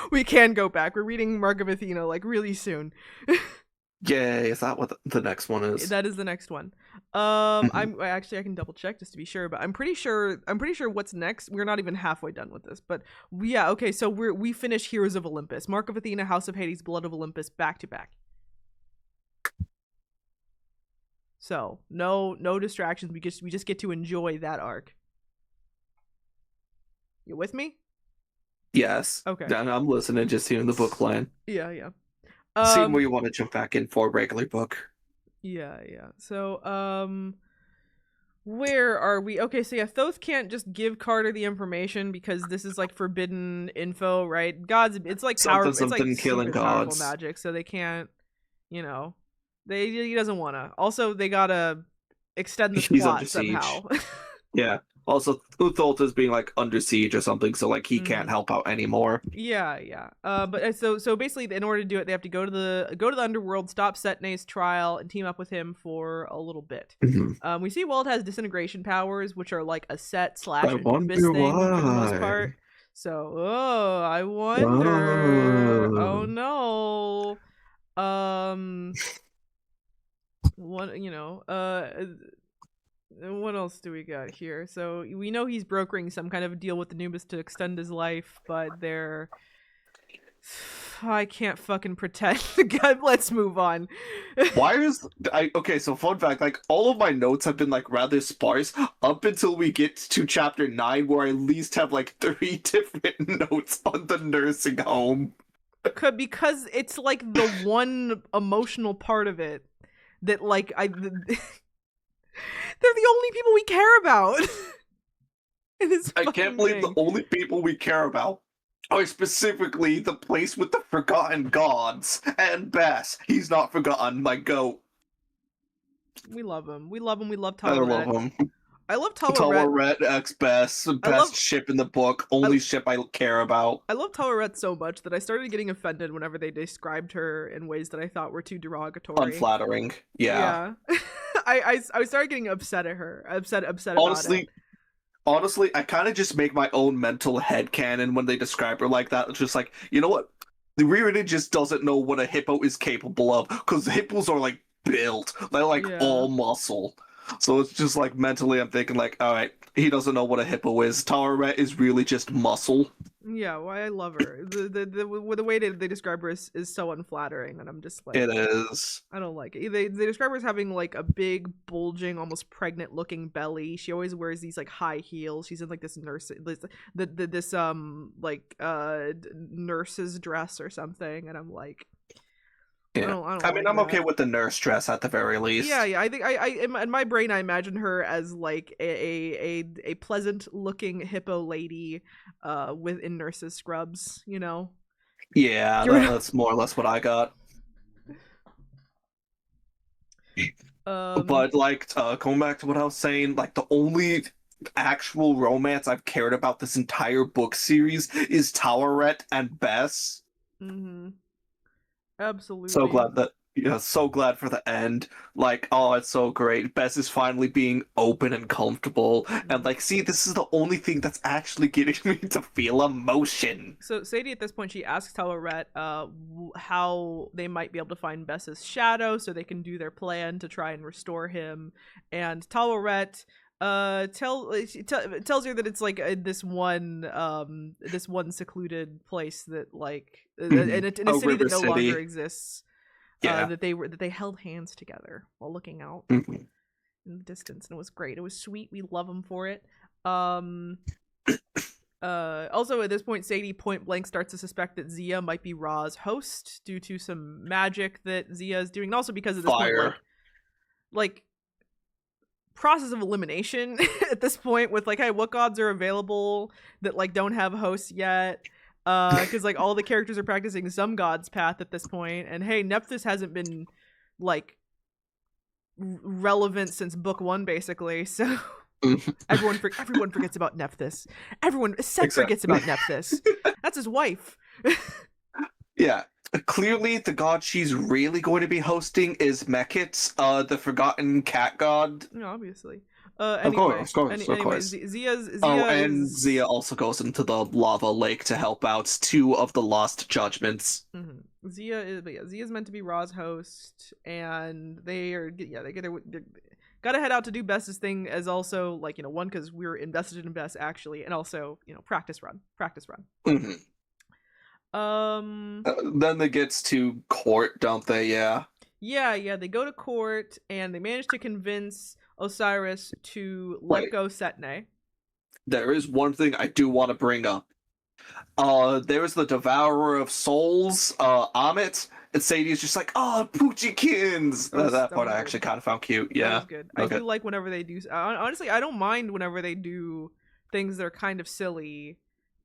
We can go back. We're reading Mark of Athena like really soon. Yay, is that what the next one is? That is the next one. I can double check just to be sure, but I'm pretty sure what's next. We're not even halfway done with this, but yeah, okay, so we finish Heroes of Olympus, Mark of Athena, House of Hades, Blood of Olympus, back to back. So no distractions. We just get to enjoy that arc. You with me? Yes. Okay. I'm listening, just hearing the book line. Yeah. Seeing where you want to jump back in for a regular book. Yeah. So, where are we? Okay, so yeah, Thoth can't just give Carter the information because this is like forbidden info, right? It's like power, it's like killing gods, powerful magic, so they can't, he doesn't wanna. Also, they gotta extend the plot somehow. Yeah. Also, Thoth is being like under siege or something, so like he can't help out anymore. Yeah. But so basically, in order to do it, they have to go to the underworld, stop Setne's trial, and team up with him for a little bit. We see Walt has disintegration powers, which are like a set / abyss thing for the most part. So, I wonder. Oh no. What else do we got here? So we know he's brokering some kind of deal with Anubis to extend his life, but I can't fucking pretend. God, let's move on. Okay, so fun fact, like all of my notes have been like rather sparse up until we get to chapter 9 where I at least have like 3 different notes on the nursing home. Because it's like the one emotional part of it that like they're the only people we care about. I can't believe the only people we care about are specifically the place with the forgotten gods and Bess. He's not forgotten, my goat. We love him. We love Taweret. I love him. I love Taweret. Taweret X best ship in the book. Only ship I care about. I love Taweret so much that I started getting offended whenever they described her in ways that I thought were too derogatory. Unflattering. Yeah. I started getting upset at her. Upset about it. Honestly, I kind of just make my own mental headcanon when they describe her like that. It's just like, you know what? The Reardon just doesn't know what a hippo is capable of, because hippos are like built. They're like all muscle. So it's just like mentally, I'm thinking like, all right, he doesn't know what a hippo is. Taweret is really just muscle. Yeah, well, I love her. The way they describe her is so unflattering, and I'm just like, It is. I don't like it. They describe her as having like a big, bulging, almost pregnant looking belly. She always wears these like high heels. She's in like this nurse's dress or something, and I'm like, Yeah. I don't I mean, like I'm okay that. with the nurse dress at the very least. Yeah. I think I in my brain I imagine her as like a pleasant looking hippo lady, in nurse's scrubs. You know. Yeah, that's more or less what I got. Um. But like, going back to what I was saying, like the only actual romance I've cared about this entire book series is Taweret and Bess. Mm-hmm. So Absolutely. glad that, yeah, so glad for the end. Like, oh, it's so great. Bess is finally being open and comfortable, and like, see, this is the only thing that's actually getting me to feel emotion. So Sadie at this point she asks Taweret how they might be able to find Bess's shadow so they can do their plan to try and restore him. And Taweret tells her that it's like this one secluded place that like in a A city river that no longer city. exists. Yeah. That they held hands together while looking out Mhm. in the distance, and it was great. It was sweet. We love them for it. Um Also, at this point, Sadie point blank starts to suspect that Zia might be Ra's host due to some magic that Zia is doing, and also because at this point, Fire. like process of elimination at this point with like, hey, what gods are available that like don't have hosts yet? Because like all the characters are practicing some god's path at this point, and hey, Nephthys hasn't been like relevant since book one, basically, so. Everyone forgets about Nephthys. Seth forgets about Nephthys. That's his wife. Yeah. Clearly, the god she's really going to be hosting is Mekit, the forgotten cat god. No, obviously. Of Anyway, course, of anyway, course. Zia And is. Zia also goes into the lava lake to help out two of the lost judgments. Mm-hmm. Zia's meant to be Ra's host, and they are they're gotta head out to do Bess's thing as also like one because we're invested in Bess actually, and also practice run. Mm-hmm. Um. Then it gets to court, don't they? Yeah. Yeah. They go to court and they manage to convince Osiris to let Wait, go Setne. there is one thing I do want to bring up. There's the Devourer of Souls, Amit, and Sadie's just like, oh, Poochiekins! That part I actually kind of found cute. That Yeah. was good. Okay. I do like whenever they do. Honestly, I don't mind whenever they do things that are kind of silly,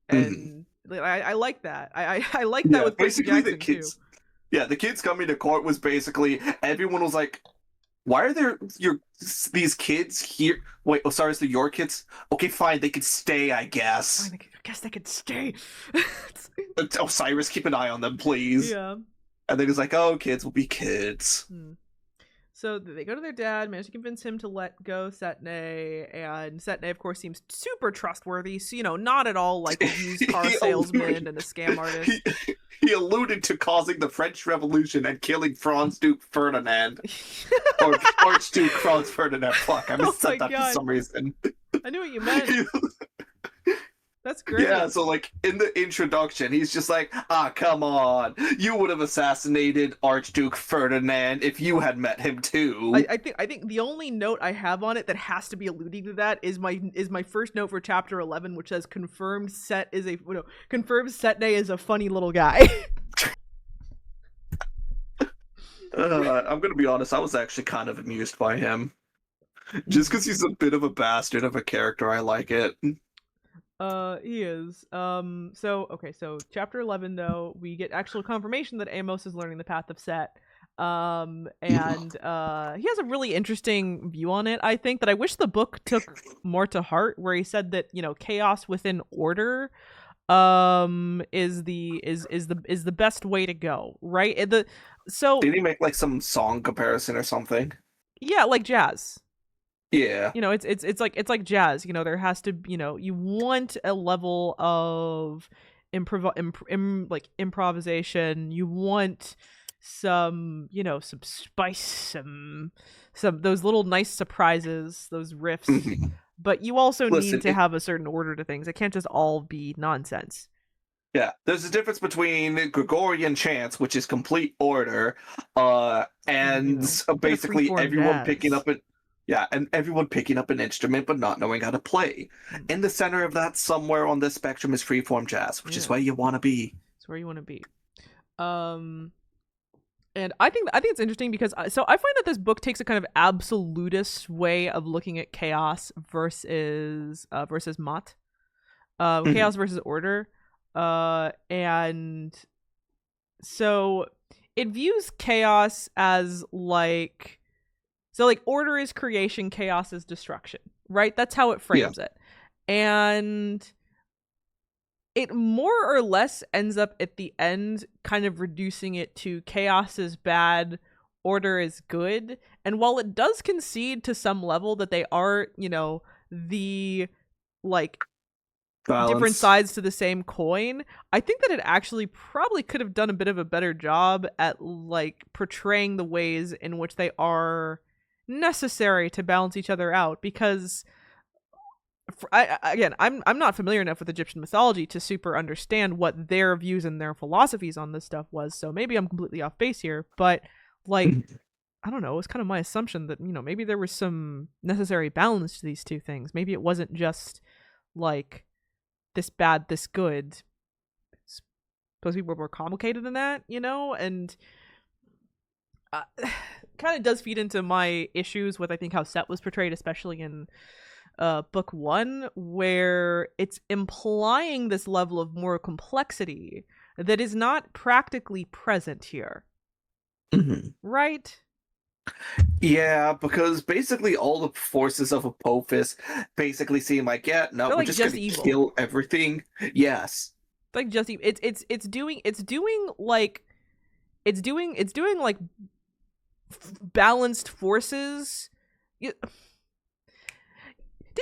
and I like that. I like that with Percy basically Jackson the kids. too. Yeah, the kids coming to court was basically everyone was like, "Why are these kids here? Wait, oh, sorry, is it your kids? Okay, fine, they can stay, I guess." I guess they could stay. Osiris, keep an eye on them, please. Yeah. And then he's like, "Oh, kids will be kids." So they go to their dad, manage to convince him to let go Setne, and Setne, of course, seems super trustworthy. So, not at all like a used car salesman and a scam artist. He alluded to causing the French Revolution and killing Franz Duke Ferdinand. Or Archduke Franz Ferdinand. Fuck, I missaid that for some reason. I knew what you meant. That's great. Yeah, so like in the introduction, he's just like, come on. You would have assassinated Archduke Ferdinand if you had met him too. I think the only note I have on it that has to be alluding to that is my first note for chapter 11, which says confirmed Setne is a funny little guy. I'm gonna be honest, I was actually kind of amused by him. Just because he's a bit of a bastard of a character, I like it. He is. So chapter 11 though, we get actual confirmation that Amos is learning the path of Set. And he has a really interesting view on it, I think, that I wish the book took more to heart, where he said that, chaos within order is the best way to go, right? Did he make like some song comparison or something? Yeah, like jazz. Yeah. It's like jazz. There has to, you want a level of improvisation. You want, some, some spice, some those little nice surprises, those riffs. But you also need to have a certain order to things. It can't just all be nonsense. Yeah, there's a difference between Gregorian chants, which is complete order, and basically everyone picking up everyone picking up an instrument but not knowing how to play. In the center of that, somewhere on this spectrum, is freeform jazz, which is where you want to be. It's where you want to be. And I think it's interesting because I find that this book takes a kind of absolutist way of looking at chaos versus Mott, chaos versus order. And so it views chaos as order is creation, chaos is destruction, right? That's how it frames it. And it more or less ends up at the end kind of reducing it to chaos is bad, order is good. And while it does concede to some level that they are, the balance. Different sides to the same coin, I think that it actually probably could have done a bit of a better job at portraying the ways in which they are necessary to balance each other out, because I'm not familiar enough with Egyptian mythology to super understand what their views and their philosophies on this stuff was, so maybe I'm completely off base here, but I don't know, it's kind of my assumption that maybe there was some necessary balance to these two things. Maybe it wasn't just this bad, this good. It's supposed to be more complicated than that, and kind of does feed into my issues with, I think, how Set was portrayed, especially in book 1, where it's implying this level of moral complexity that is not practically present here. Right? Yeah, because basically all the forces of Apophis basically seem we're just gonna kill everything. Yes. Just evil. It's doing balanced forces. Did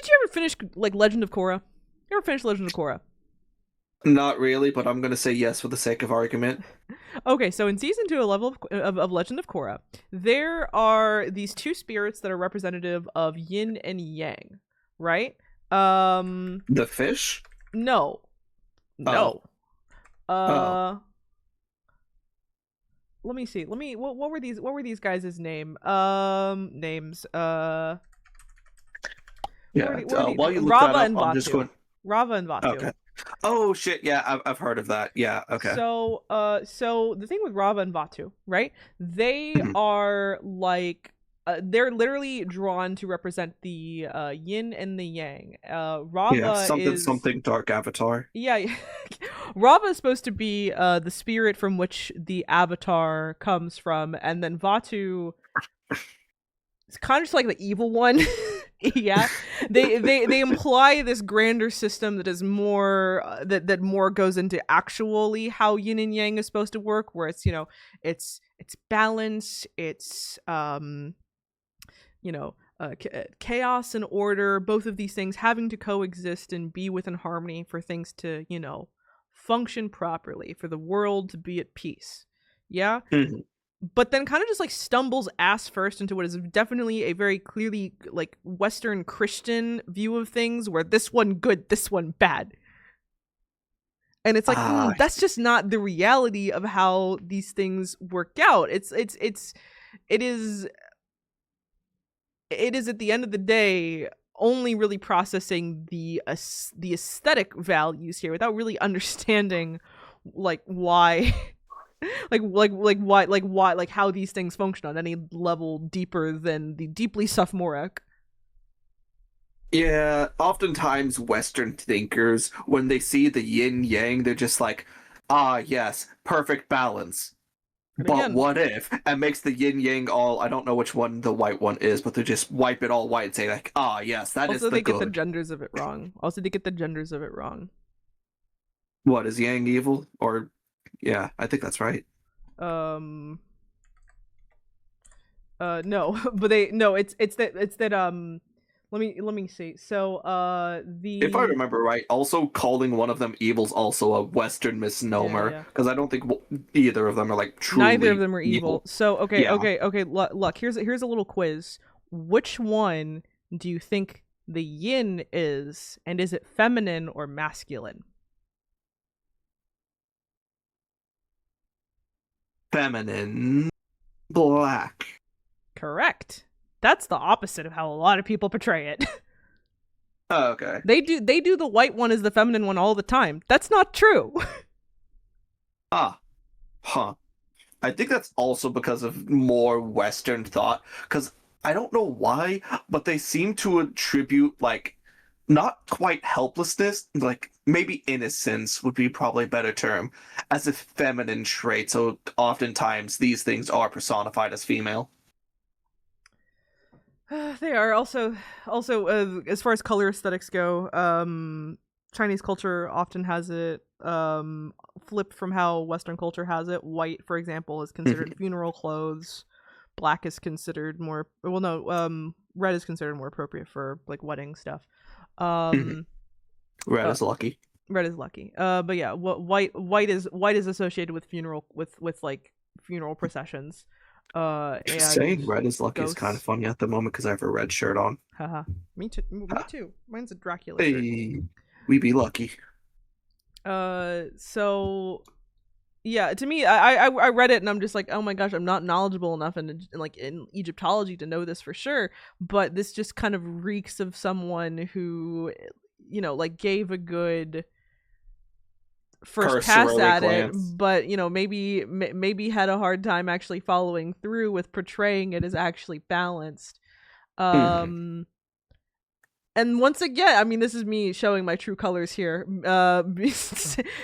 you ever finish Legend of Korra? You ever finish Legend of Korra? Not really, but I'm gonna say yes for the sake of argument. Okay, so in season 2 of Legend of Korra, there are these two spirits that are representative of yin and yang, right? The fish? No. Let me see. What were these guys' names? While you look Rava that up, and I'm just going. Rava and Vatu. Okay. Oh shit! Yeah, I've heard of that. Yeah. Okay. So the thing with Rava and Vatu, right? They are they're literally drawn to represent the yin and the yang. Rava is something dark avatar. Yeah, Rava is supposed to be the spirit from which the avatar comes from, and then Vatu is kind of just the evil one. Yeah, they imply this grander system that is more that more goes into actually how yin and yang is supposed to work, where it's it's balance, it's chaos and order, both of these things having to coexist and be within harmony for things to function properly, for the world to be at peace. Yeah. But then kind of just stumbles ass first into what is definitely a very clearly Western Christian view of things, where this one good, this one bad. And it's that's just not the reality of how these things work out. It is at the end of the day only really processing the aesthetic values here without really understanding why why how these things function on any level deeper than the deeply sophomoric. Yeah, oftentimes Western thinkers, when they see the yin yang, they're just yes, perfect balance. But what if? And makes the yin yang all, I don't know which one the white one is, but they just wipe it all white and say yes, that is the good. Also, they get the genders of it wrong. What, is yang evil? Or, yeah, I think that's right. No, but it's that Let me see. So If I the remember right, also calling one of them evil's also a Western misnomer, yeah. because I don't think either of them are like Neither of truly them are evil. So Yeah. okay. Look, here's a little quiz. Which one do you think the yin is, and is it feminine or masculine? Feminine, black. Correct. That's the opposite of how a lot of people portray it. Oh, okay. They do the white one as the feminine one all the time. That's not true. Ah, huh. I think that's also because of more Western thought, because I don't know why, but they seem to attribute, like, not quite helplessness, like, maybe innocence would be probably a better term, as a feminine trait, so oftentimes these things are personified as female. They are also as far as color aesthetics go, Chinese culture often has it flipped from how Western culture has it. White, for example, is considered funeral clothes. Black is considered more, well, no, red is considered more appropriate for like wedding stuff. Um Red uh, is lucky. Red is lucky. But yeah, white is associated with funeral with like funeral processions. And Saying red is lucky is kind of ghosts. funny at the moment because I have a red shirt on. Haha. Me too. Me Ha. too. Mine's a Dracula shirt. Hey, we be lucky. So yeah, to me, I read it and I'm just like, oh my gosh, I'm not knowledgeable enough in Egyptology to know this for sure. But this just kind of reeks of someone who, like gave a good first pass Cursory at it, glance. but maybe had a hard time actually following through with portraying it as actually balanced. Um. And once again, I mean, this is me showing my true colors here,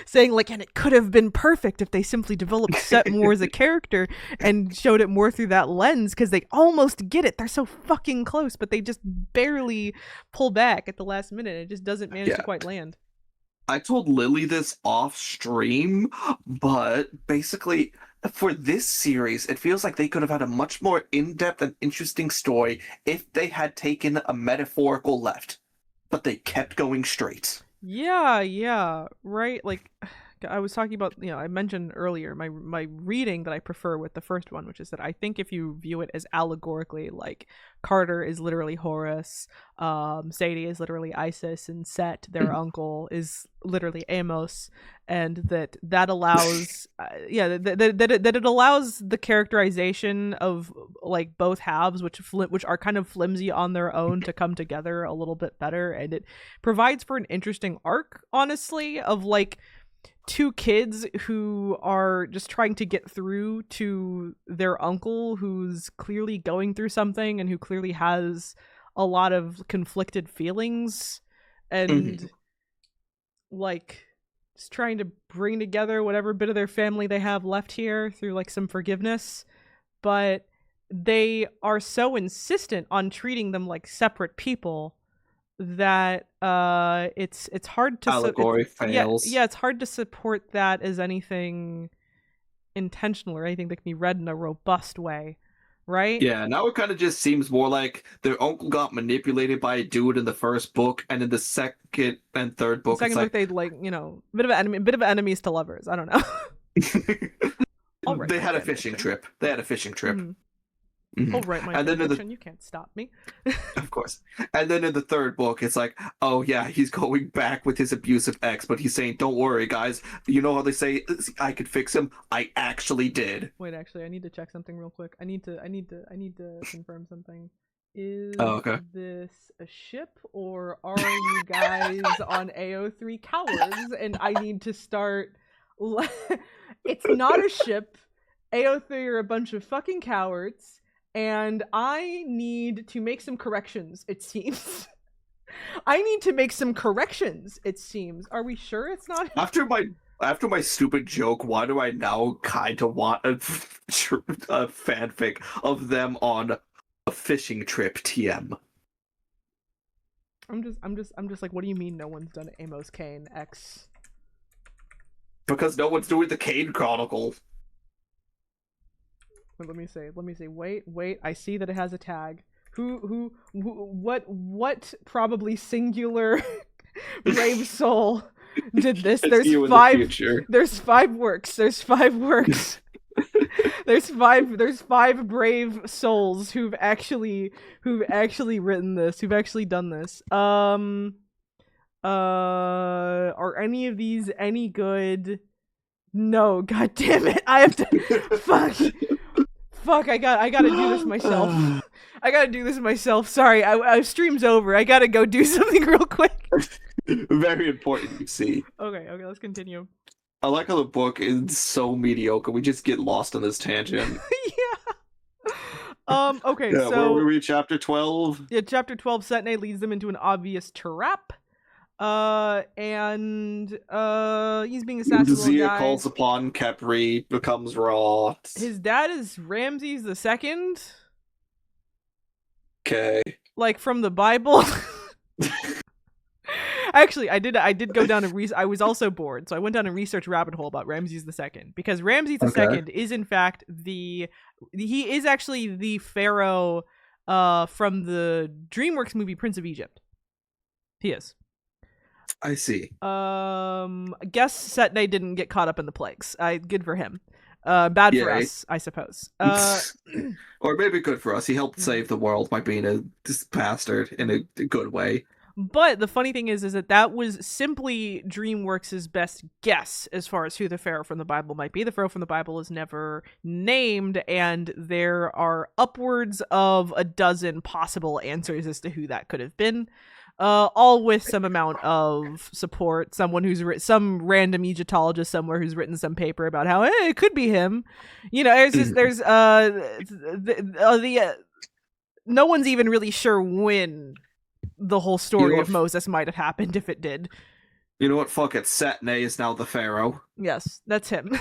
saying like, and it could have been perfect if they simply developed Set more as a character and showed it more through that lens, because they almost get it. They're so fucking close, but they just barely pull back at the last minute. It just doesn't manage to quite land. I told Lily this off stream, but basically, for this series, it feels like they could have had a much more in-depth and interesting story if they had taken a metaphorical left, but they kept going straight. Yeah, right. Like, I was talking about, I mentioned earlier my reading that I prefer with the first one, which is that I think if you view it as allegorically, like Carter is literally Horus, Sadie is literally Isis, and Set, their uncle, is literally Amos, and that allows, that it allows the characterization of like both halves, which are kind of flimsy on their own, to come together a little bit better, and it provides for an interesting arc, honestly, of like two kids who are just trying to get through to their uncle, who's clearly going through something and who clearly has a lot of conflicted feelings, and like just trying to bring together whatever bit of their family they have left here through like some forgiveness. But they are so insistent on treating them like separate people that it's hard to Allegory fails. yeah, it's hard to support that as anything intentional or anything that can be read in a robust way, right? Yeah, now it kind of just seems more like their uncle got manipulated by a dude in the first book, and in the second and third book, The second book, they'd like, bit of enemies to lovers. I don't know. They had a fishing trip. Mm-hmm. I'll write my And then fiction. You can't stop me. of course. And then in the third book, it's like, oh yeah, he's going back with his abusive ex, but he's saying, don't worry, guys. You know how they say, I could fix him? I actually did. Wait, actually, I need to check something real quick. I need to confirm something. Is this a ship, or are you guys on AO3 cowards? And I need to start. It's not a ship. AO3 are a bunch of fucking cowards. And I need to make some corrections, it seems. I need to make some corrections, it seems. Are we sure it's not? After my stupid joke, why do I now kind of want a fanfic of them on a fishing trip? TM. I'm just like, what do you mean no one's done Amos Kane X? Because no one's doing the Kane Chronicles. Let me see. Wait. I see that it has a tag. what probably singular brave soul did this? It's There's you in the five. future. There's 5 works. There's 5 works. There's five brave souls who've actually written this, who've actually done this. Are any of these any good? No, god damn it. I have to fuck, I gotta do this myself. I gotta do this myself. Sorry, I stream's over. I gotta go do something real quick. Very important, you see. Okay, let's continue. I like how the book is so mediocre. We just get lost on this tangent. Yeah. Okay, Yeah, so where were we? Chapter 12? yeah, chapter 12, Setne leads them into an obvious trap. And he's being assassinated. Zia calls upon Kepri, becomes raw. His dad is Ramses II. Okay. Like from the Bible. Actually, I did go down and I was also bored, so I went down a research rabbit hole about Ramses II, because Ramses II is in fact he is actually the pharaoh from the DreamWorks movie Prince of Egypt. He is. I see. I guess Setne didn't get caught up in the plagues. Good for him. Bad for us, I suppose. Or maybe good for us. He helped save the world by being a bastard in a good way. But the funny thing is that was simply DreamWorks' best guess as far as who the pharaoh from the Bible might be. The pharaoh from the Bible is never named, and there are upwards of a dozen possible answers as to who that could have been. All with some amount of support. Someone who's some random Egyptologist somewhere who's written some paper about how it could be him. You know, there's no one's even really sure when the whole story of Moses might have happened, if it did. You know what? Fuck it. Setne is now the pharaoh. Yes, that's him.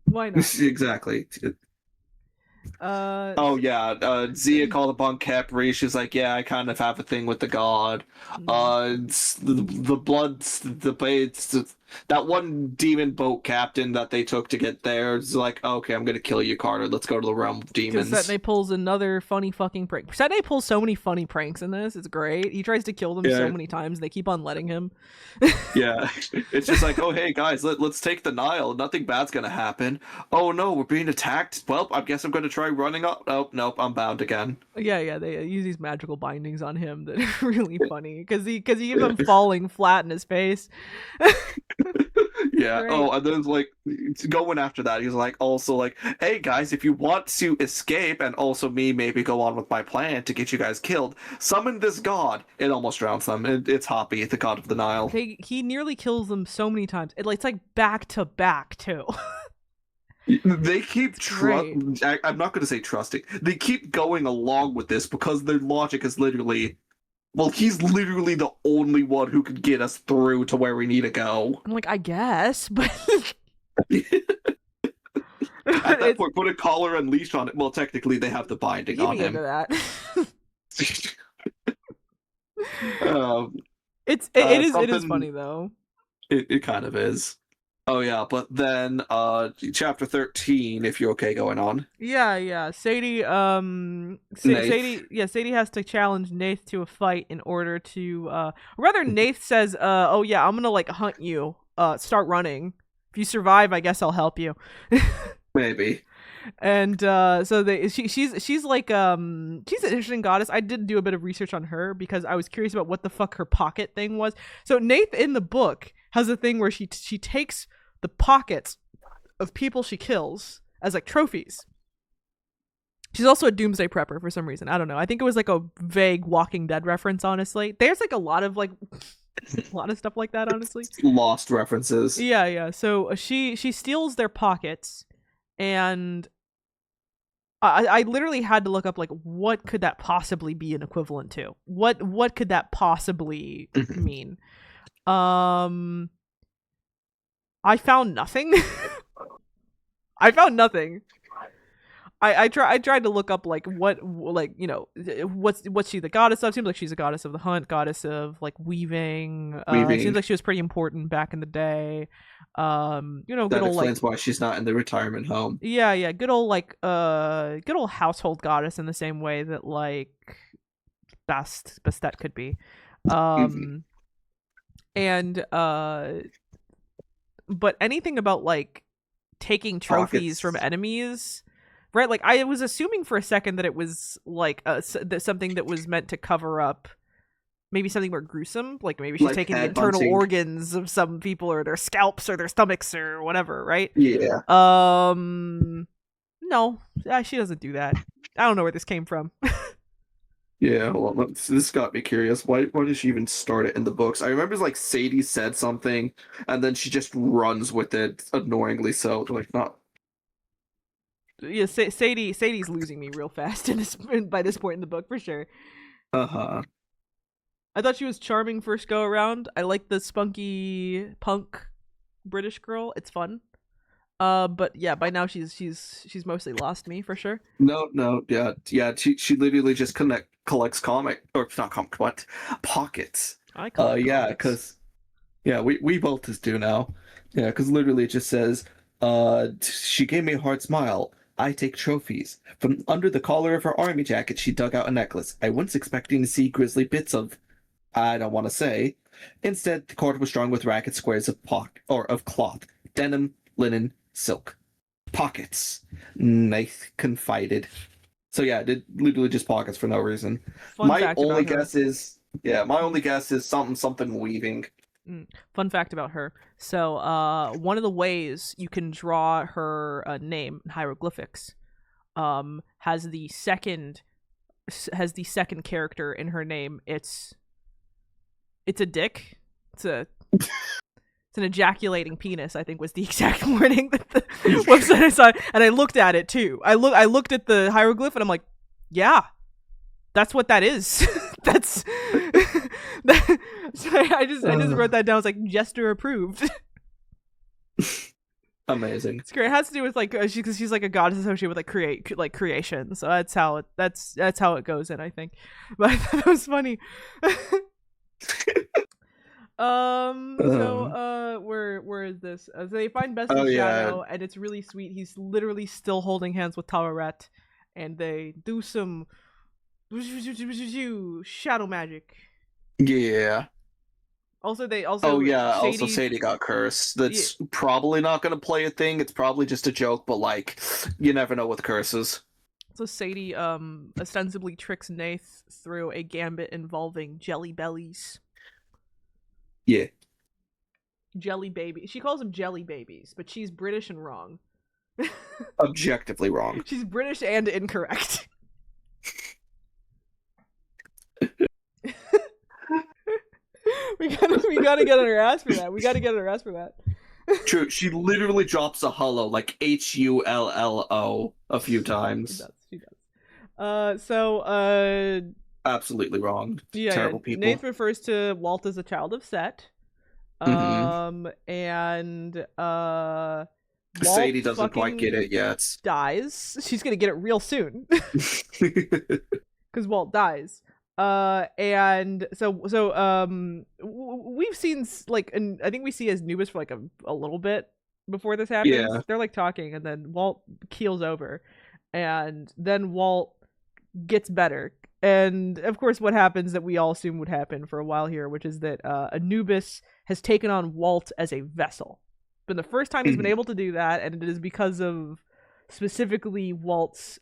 Why not? Exactly. Zia called upon Kepri. She's like, yeah, I kind of have a thing with the god. The bloods, that one demon boat captain that they took to get there is like, okay, I'm gonna kill you, Carter. Let's go to the realm of demons. Setne pulls another funny fucking prank. Setne pulls so many funny pranks in this. It's great. He tries to kill them so many times. They keep on letting him. Yeah, it's just like, oh hey guys, let's take the Nile. Nothing bad's gonna happen. Oh no, we're being attacked. Well, I guess I'm gonna try running up. Oh nope, I'm bound again. Yeah, they use these magical bindings on him that are really funny because he gives him falling flat in his face. Yeah. Great. Oh, and then like going after that, he's like also like, hey guys, if you want to escape and also me maybe go on with my plan to get you guys killed, summon this god. It almost drowns them. It's Hoppy, the god of the Nile. He nearly kills them so many times. It's like back to back too. They keep I'm not going to say trusting. They keep going along with this because their logic is literally, well, he's literally the only one who could get us through to where we need to go. I'm like, I guess, but at that point, put a collar and leash on it. Well, technically, they have the binding on him. That. It is funny though. It kind of is. Oh yeah, but then chapter 13, if you're okay going on. Yeah. Sadie Sadie has to challenge Nath to a fight in order to rather Nath says, oh yeah, I'm gonna like hunt you. Start running. If you survive, I guess I'll help you. Maybe. And so she's like she's an interesting goddess. I did do a bit of research on her because I was curious about what the fuck her pocket thing was. So Nath in the book has a thing where she takes the pockets of people she kills as like trophies. She's also a doomsday prepper for some reason. I don't know. I think it was like a vague Walking Dead reference, honestly. There's like a lot of stuff like that, honestly. Lost references. Yeah. So she steals their pockets, and I literally had to look up like what could that possibly be an equivalent to? What could that possibly mean? I found nothing. I tried to look up like what, like, you know, what's she the goddess of? Seems like she's a goddess of the hunt, goddess of like weaving. Seems like she was pretty important back in the day. You know, that explains why she's not in the retirement home. Yeah, good old household goddess in the same way that like Bastet could be. And but anything about like taking trophies from enemies, right? Like I was assuming for a second that it was like something that was meant to cover up maybe something more gruesome, like maybe she's Like taking the internal organs of some people or their scalps or their stomachs or whatever, right? Yeah. No, she doesn't do that. I don't know where this came from. Yeah, well, this got me curious. Why did she even start it in the books? I remember like Sadie said something, and then she just runs with it, annoyingly so. Like, not. Yeah, Sadie's losing me real fast by this point in the book for sure. Uh-huh. I thought she was charming first go around. I like the spunky punk British girl. It's fun. But yeah, by now she's mostly lost me for sure. No, yeah. She literally just collects pockets. I collect yeah, comics. because we both just do now. Yeah, because literally it just says, she gave me a hard smile. I take trophies. From under the collar of her army jacket, she dug out a necklace. I wasn't expecting to see grisly bits of, I don't want to say. Instead, the cord was strung with ragged squares of cloth, denim, linen, silk. Pockets. Nice, confided. So yeah, it literally just pockets for no reason. My only guess is something weaving. Fun fact about her. So one of the ways you can draw her name in hieroglyphics has the second character in her name. It's a dick. It's an ejaculating penis, I think was the exact wording that the website I saw, and I looked at it too. I looked at the hieroglyph and I'm like, yeah, that's what that is. That's that. So I just wrote that down. I was like, Jester approved. Amazing. It's great. It has to do with like because she's like a goddess associated with like creation. So that's how it goes in, I think. But I thought that was funny. Where is this? So they find Bes's shadow, and it's really sweet. He's literally still holding hands with Tawaret, and they do some shadow magic. Yeah. Also, Sadie got cursed. That's probably not going to play a thing. It's probably just a joke, but like, you never know with curses. So Sadie ostensibly tricks Nath through a gambit involving jelly bellies. Yeah. Jelly baby. She calls them jelly babies, but she's British and wrong. Objectively wrong. She's British and incorrect. we gotta get on her ass for that. True. She literally drops a hullo like HULLO a few times. She does. Absolutely wrong. Yeah, terrible people. Nath refers to Walt as a child of Set. And Walt Sadie doesn't quite get it yet. Dies. She's gonna get it real soon. Because Walt dies. And so we've seen like, and I think we see Anubis for like a little bit before this happens. Yeah. They're like talking, and then Walt keels over, and then Walt gets better. And of course, what happens that we all assume would happen for a while here, which is that Anubis has taken on Walt as a vessel. Been the first time he's been able to do that, and it is because of specifically Walt's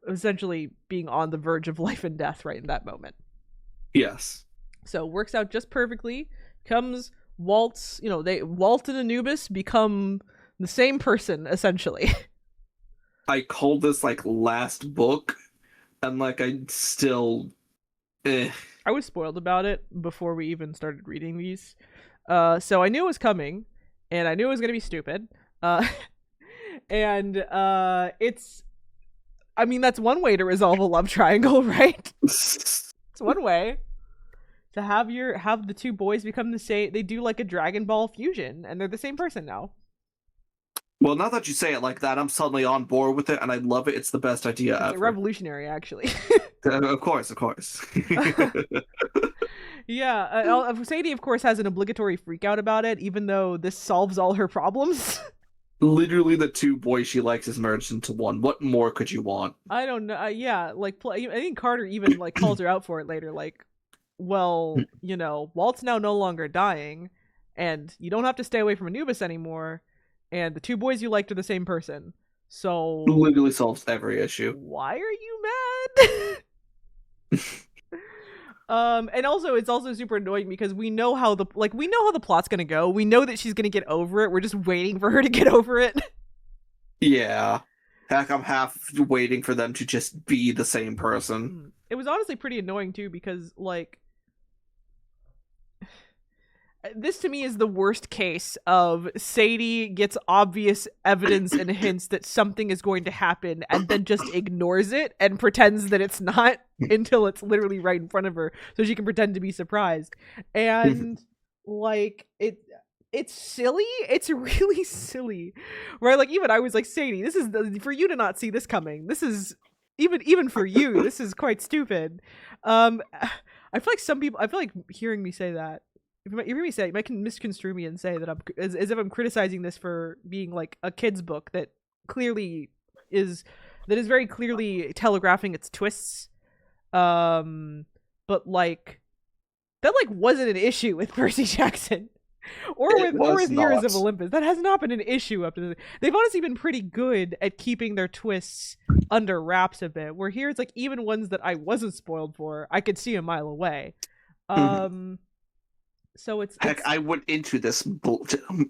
essentially being on the verge of life and death right in that moment. Yes. So it works out just perfectly. Comes Walt's, Walt and Anubis become the same person essentially. I called this like last book, and like I still I was spoiled about it before we even started reading these. So I knew it was coming, and I knew it was gonna be stupid. And it's, I mean, that's one way to resolve a love triangle, right? It's one way to have the two boys become the same. They do like a Dragon Ball fusion, and they're the same person now. Well, now that you say it like that, I'm suddenly on board with it, and I love it. It's the best idea ever. Revolutionary, actually. Of course. Yeah, Sadie, of course, has an obligatory freak out about it, even though this solves all her problems. Literally, the two boys she likes is merged into one. What more could you want? I don't know. Yeah, like I think Carter even like calls her out for it later. Like, well, Walt's now no longer dying, and you don't have to stay away from Anubis anymore. And the two boys you liked are the same person. So Literally solves every issue. why are you mad? And also it's also super annoying because we know how the plot's gonna go. We know that she's gonna get over it. We're just waiting for her to get over it. Yeah. Heck, I'm half waiting for them to just be the same person. It was honestly pretty annoying too because like this to me is the worst case of Sadie gets obvious evidence and hints that something is going to happen and then just ignores it and pretends that it's not until it's literally right in front of her so she can pretend to be surprised. And like it's silly. It's really silly. Right? Like even I was like, Sadie, this is for you to not see this coming. This is even for you, this is quite stupid. I feel like hearing me say that, if you hear me say it, you might misconstrue me and say that I'm as if I'm criticizing this for being like a kid's book that is very clearly telegraphing its twists. But like that like wasn't an issue with Percy Jackson. Or with Heroes of Olympus. That has not been an issue up to this. They've honestly been pretty good at keeping their twists under wraps a bit. Where here it's like even ones that I wasn't spoiled for, I could see a mile away. So it's heck, I went into this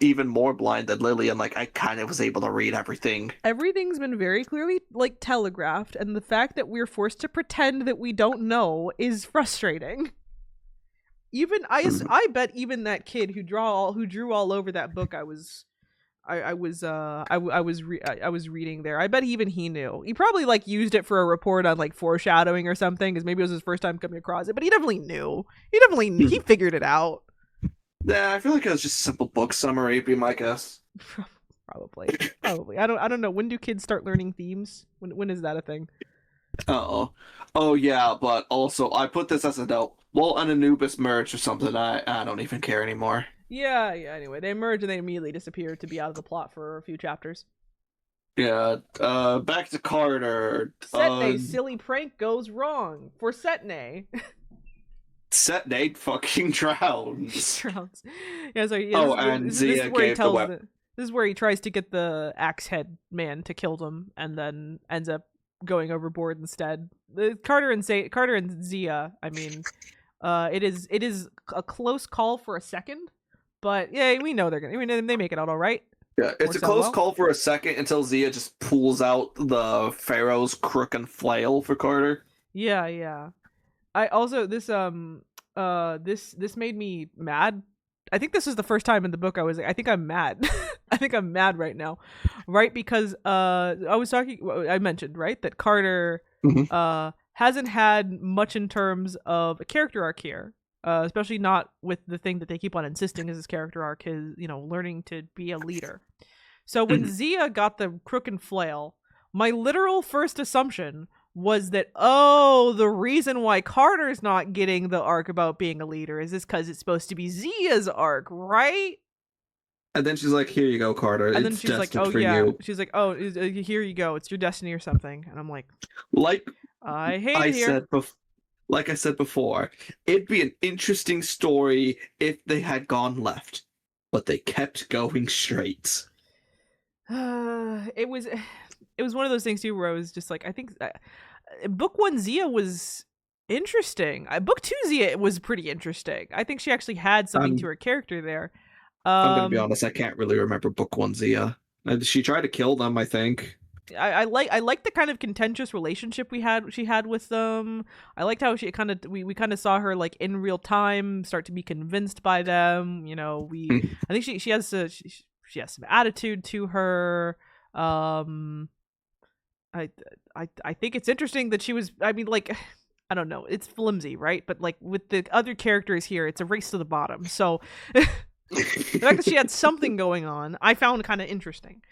even more blind than Lily, and like I kind of was able to read everything. Everything's been very clearly like telegraphed, and the fact that we're forced to pretend that we don't know is frustrating. Even I bet even that kid who drew all over that book I was reading there. I bet even he knew. He probably like used it for a report on like foreshadowing or something, because maybe it was his first time coming across it. But he definitely knew. He figured it out. Yeah, I feel like it was just a simple book summary. Be my guess. Probably. I don't know. When do kids start learning themes? When is that a thing? Oh yeah, but also I put this as a note. Well, an Anubis merge or something. I don't even care anymore. Yeah. Anyway, they merge and they immediately disappear to be out of the plot for a few chapters. Yeah. Back to Carter. Setne's silly prank goes wrong for Setne. Setne fucking drowns. Yeah. So yeah, and Zia gave the weapon. This is where he tries to get the axe head man to kill them, and then ends up going overboard instead. Carter and Zia. I mean, it is a close call for a second, but yeah, we know they're gonna. I mean, they make it out all right. Yeah, it's a close call for a second until Zia just pulls out the Pharaoh's crook and flail for Carter. Yeah. I also this made me mad. I think this is the first time in the book I was like, I think I'm mad. I think I'm mad right now, right? Because I mentioned right that Carter hasn't had much in terms of a character arc here, especially not with the thing that they keep on insisting is his character arc, his learning to be a leader. So when Zia got the crook and flail, my literal first assumption was that, the reason why Carter's not getting the arc about being a leader is this because it's supposed to be Zia's arc, right? And then she's like, here you go, Carter. And then she's like, oh yeah. You. She's like, oh, here you go. It's your destiny or something. And I'm like, I hate it here. Like I said before, it'd be an interesting story if they had gone left. But they kept going straight. It was one of those things too where I was just like, I think book 1 Zia was interesting. Book 2 Zia was pretty interesting. I think she actually had something to her character there. I'm gonna be honest, I can't really remember book 1 Zia. She tried to kill them, I think. I like the kind of contentious relationship she had with them. I liked how she we kind of saw her like in real time start to be convinced by them. I think she has some attitude to her. I think it's interesting that she was. I mean, like, I don't know. It's flimsy, right? But like with the other characters here, it's a race to the bottom. So the fact that she had something going on, I found kind of interesting.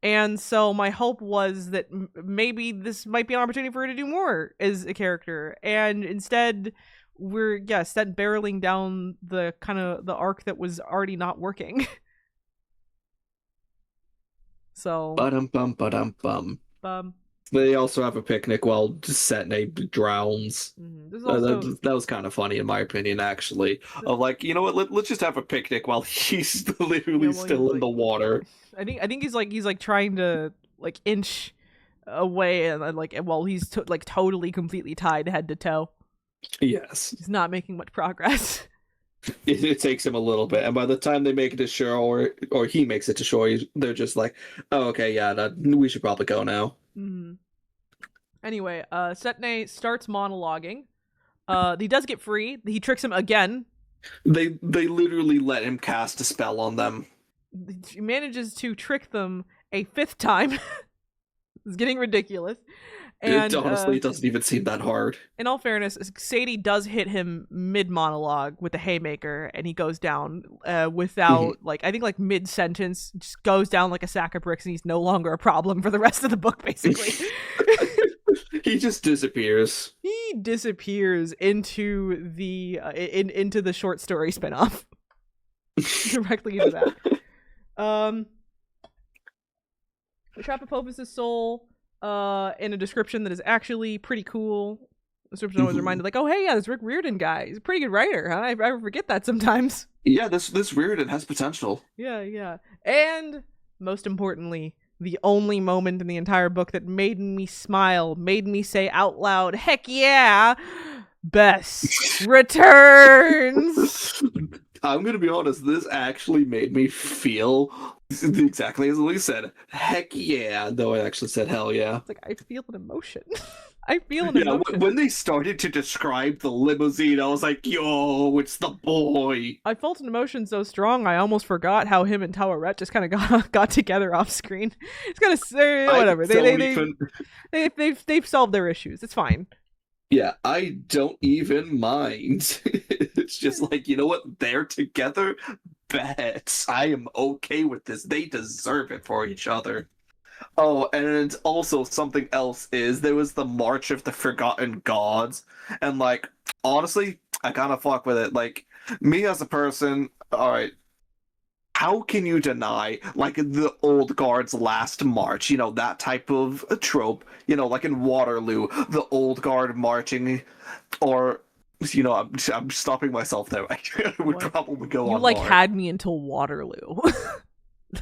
And so my hope was that maybe this might be an opportunity for her to do more as a character. And instead, we're set barreling down the kind of the arc that was already not working. So, Ba-dum-bum. um, They also have a picnic while Setne drowns. this is also That was kind of funny in my opinion, actually. Of like, you know what? Let's just have a picnic while he's literally well, he's still in like, the water. I think he's like trying to like inch away and like while he's like totally completely tied head to toe. Yes, He's not making much progress. it takes him a little bit, and by the time they make it to shore, or he makes it to shore, they're just like, "Oh, okay, yeah, we should probably go now." Mm-hmm. Anyway, Setne starts monologuing. He does get free. He tricks him again. They literally let him cast a spell on them. He manages to trick them a fifth time. It's getting ridiculous. And Honestly, it doesn't even seem that hard. In all fairness, Sadie does hit him mid monologue with the haymaker, and he goes down without like I think like mid sentence, just goes down like a sack of bricks, and he's no longer a problem for the rest of the book. Basically, he just disappears. He disappears into the into the short story spinoff. Directly into that. We trap Apophis' soul in a description that is actually pretty cool. The description always reminded like, oh hey, yeah, this Rick Riordan guy, he's a pretty good writer, huh? I forget that sometimes. Yeah, this Riordan has potential. Yeah. And most importantly, the only moment in the entire book that made me smile, made me say out loud, heck yeah, Bess returns. I'm gonna be honest, this actually made me feel exactly as Lee said. Heck yeah, though I actually said hell yeah. It's like I feel an emotion. I feel an emotion. When they started to describe the limousine, I was like, yo, it's the boy. I felt an emotion so strong I almost forgot how him and Tawaret just kind of got together off screen. It's kind of whatever. They've solved their issues. It's fine. Yeah, I don't even mind. It's just like, you know what? They're together. Bet I am okay with this. They deserve it for each other. Oh, and also something else is there was the March of the Forgotten Gods, and like honestly, I kind of fuck with it. Like me as a person, all right. How can you deny like the old guard's last march? You know, that type of trope. You know, like in Waterloo, the old guard marching, or you know, I'm stopping myself there. I would probably go on. You like more. had me until Waterloo.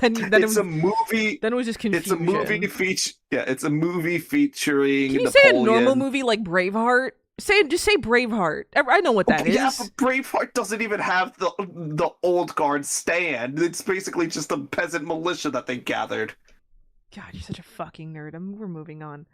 then it's it was, a movie. Then it was just confusion. It's a movie feature. Yeah, it's a movie featuring. Can you Napoleon. say a normal movie like Braveheart? Just say Braveheart. I know what that is. Yeah, but Braveheart doesn't even have the old guard stand. It's basically just a peasant militia that they gathered. God, you're such a fucking nerd. We're moving on.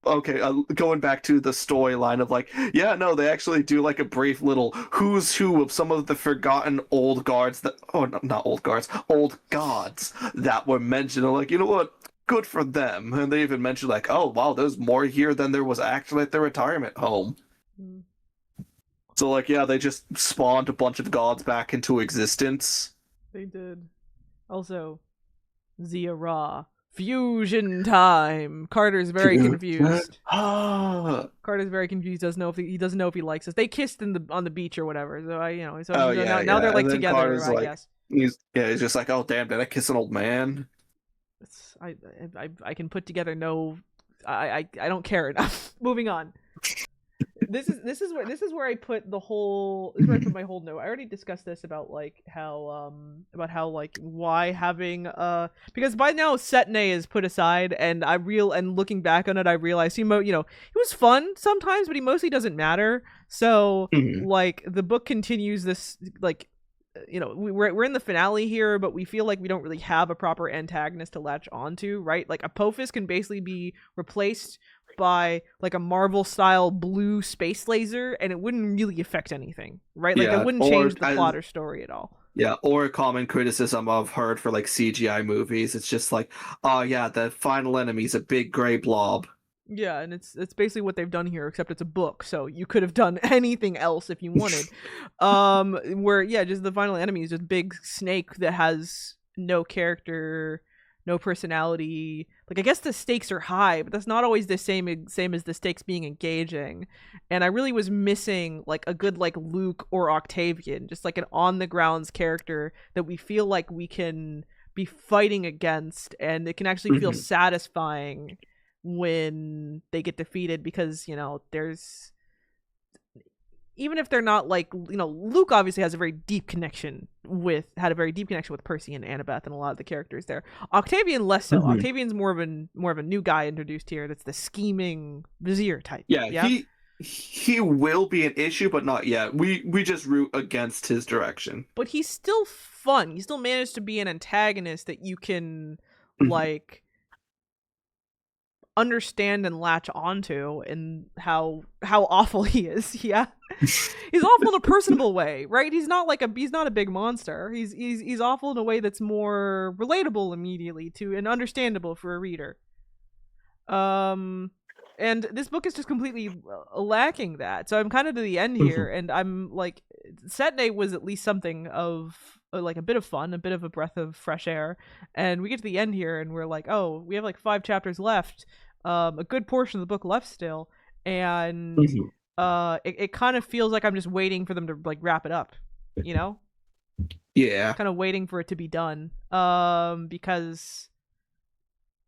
Okay, going back to the storyline of like, yeah, no, they actually do like a brief little who's who of some of the forgotten old guards that, oh, no, not old guards, old gods that were mentioned. Like, you know what? Good for them. And they even mentioned like, oh wow, there's more here than there was actually at their retirement home. So like, yeah, they just spawned a bunch of gods back into existence. They did. Also, Zia Ra. Fusion time. Carter's very confused. Carter's very confused. He doesn't know if he likes us. They kissed on the beach or whatever. So now they're like together. Carter's I like, guess. He's just like, oh damn, did I kiss an old man? I can put together no. I don't care enough. Moving on. This is where I put the whole. This is where I put my whole note. I already discussed this about how like why having because by now Setne is put aside, and looking back on it, I realized he was fun sometimes, but he mostly doesn't matter. So like the book continues this like. We're in the finale here, but we feel like we don't really have a proper antagonist to latch onto, right? Like Apophis can basically be replaced by like a Marvel style blue space laser, and it wouldn't really affect anything, right? Like it wouldn't change the plot or story at all. Yeah, or a common criticism I've heard for like CGI movies, it's just like, oh yeah, the final enemy's a big gray blob. Yeah, and it's basically what they've done here, except it's a book, so you could have done anything else if you wanted. Just the final enemy is just big snake that has no character, no personality. Like I guess the stakes are high, but that's not always the same as the stakes being engaging. And I really was missing like a good like Luke or Octavian, just like an on the grounds character that we feel like we can be fighting against, and it can actually feel satisfying when they get defeated, because there's, even if they're not like, Luke obviously had a very deep connection with Percy and Annabeth and a lot of the characters there. Octavian less so. Octavian's more of a new guy introduced here. That's the scheming vizier type. Yeah. He will be an issue, but not yet. We just root against his direction. But he's still fun. He still managed to be an antagonist that you can like understand and latch onto, and how awful he is. Yeah. He's awful in a personable way, right? He's not a big monster. He's awful in a way that's more relatable immediately to and understandable for a reader. And this book is just completely lacking that. So I'm kind of to the end here, and I'm like, Setne was at least something of like a bit of fun, a bit of a breath of fresh air. And we get to the end here, and we're like, oh, we have like 5 chapters left, a good portion of the book left still, and it kind of feels like I'm just waiting for them to like wrap it up, Yeah. Kind of waiting for it to be done, because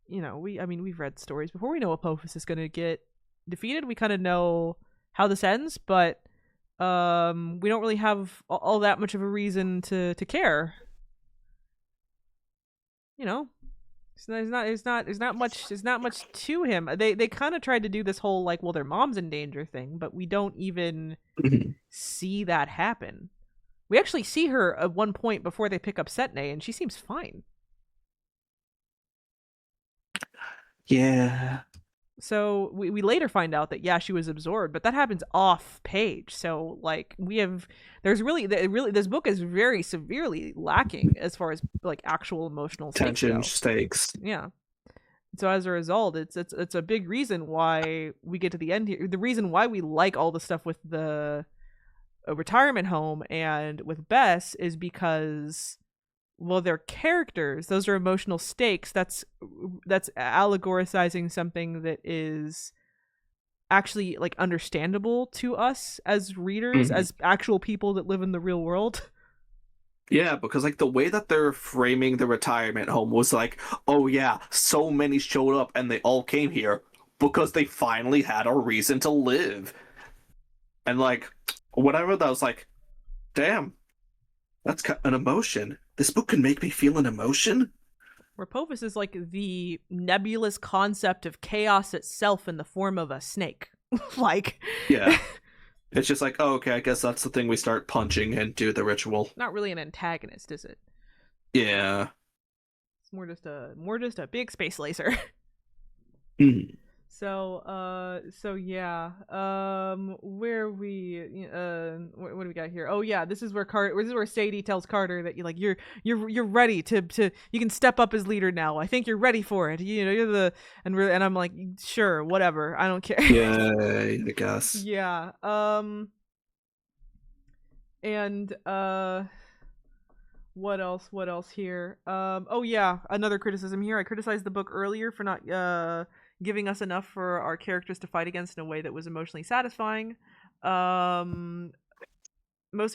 we've read stories before. We know Apophis is going to get defeated. We kind of know how this ends, but we don't really have all that much of a reason to care. So there's not much to him. They kind of tried to do this whole like, well, their mom's in danger thing, but we don't even see that happen. We actually see her at one point before they pick up Setne, and she seems fine. Yeah. So we later find out that she was absorbed, but that happens off page. So like this book is very severely lacking as far as like actual emotional stakes. Yeah. So as a result, it's a big reason why we get to the end here. The reason why we like all the stuff with the retirement home and with Bess is because, well, they're characters. Those are emotional stakes. That's allegoricizing something that is actually like understandable to us as readers, as actual people that live in the real world. Yeah, because like the way that they're framing the retirement home was like, oh yeah, so many showed up and they all came here because they finally had a reason to live. And like, whatever, that was like, damn, that's an emotion. This book can make me feel an emotion? Apophis is like the nebulous concept of chaos itself in the form of a snake. Like... Yeah. It's just like, oh, okay, I guess that's the thing we start punching and do the ritual. Not really an antagonist, is it? Yeah. It's more just a big space laser. So yeah. Where we what do we got here? Oh yeah, this is where Sadie tells Carter that you're ready to you can step up as leader now. I think you're ready for it. You're the and I'm like, sure, whatever. I don't care. Yeah, I guess. Yeah. And what else here? Oh yeah, another criticism here. I criticized the book earlier for not giving us enough for our characters to fight against in a way that was emotionally satisfying. Mostly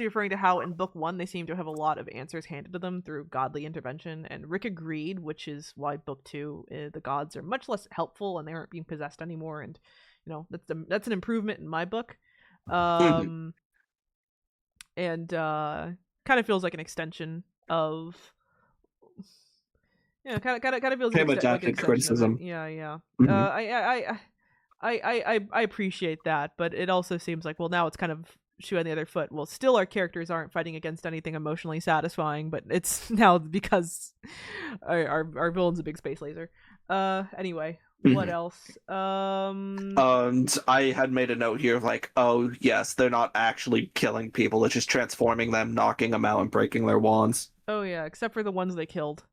referring to how in book 1 they seem to have a lot of answers handed to them through godly intervention, and Rick agreed, which is why book 2 the gods are much less helpful and they aren't being possessed anymore, and that's an improvement in my book. And kind of feels like an extension of kind of feels like an criticism. Yeah. Mm-hmm. I appreciate that, but it also seems like, well, now it's kind of shoe on the other foot. Well, still our characters aren't fighting against anything emotionally satisfying, but it's now because our villain's a big space laser. Anyway, what else? And I had made a note here of like, oh yes, they're not actually killing people, it's just transforming them, knocking them out, and breaking their wands. Oh yeah, except for the ones they killed.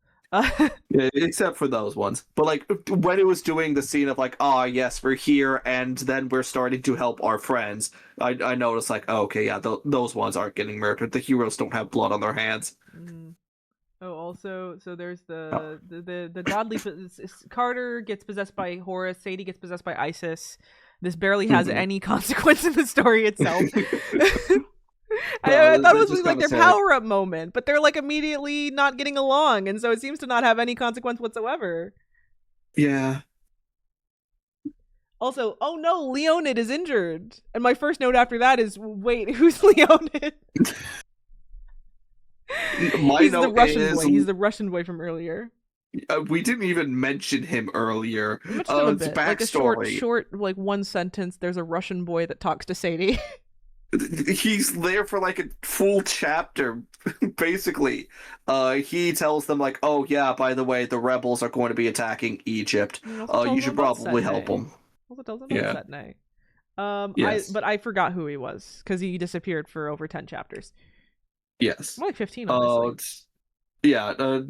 Yeah, except for those ones. But like when it was doing the scene of like, yes, we're here and then we're starting to help our friends, I noticed like, oh, okay, yeah, those ones aren't getting murdered. The heroes don't have blood on their hands. Oh, also, so there's the godly Carter gets possessed by Horus, Sadie gets possessed by Isis. This barely has any consequence in the story itself. I thought it was just like their kinda sad. power-up moment, but they're like immediately not getting along, and so it seems to not have any consequence whatsoever. Yeah. Also, oh no, Leonid is injured. And my first note after that is, wait, who's Leonid? He's the Russian boy. He's the Russian boy from earlier. We didn't even mention him earlier. We mentioned him a bit. Like a backstory. short, like one sentence. There's a Russian boy that talks to Sadie. He's there for like a full chapter, basically. He tells them like, "Oh yeah, by the way, the rebels are going to be attacking Egypt. You should probably help them." Also tells them about Setne. Yes. But I forgot who he was because he disappeared for over 10 chapters. Yes. More like 15, honestly. Yeah.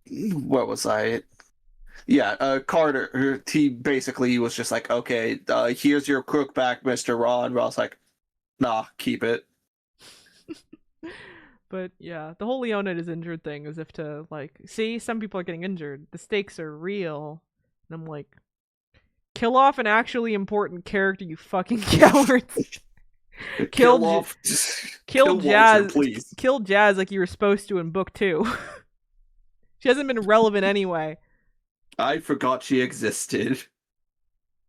What was I? Yeah. Carter. He basically was just like, "Okay, here's your crook back, Mr. Ron." Ron's like, "Nah, keep it." But yeah, the whole Leonid is injured thing is if to like, see, some people are getting injured. The stakes are real. And I'm like, kill off an actually important character, you fucking cowards. Kill Jazz, Walter, please. Kill Jazz like you were supposed to in book 2. She hasn't been relevant anyway. I forgot she existed.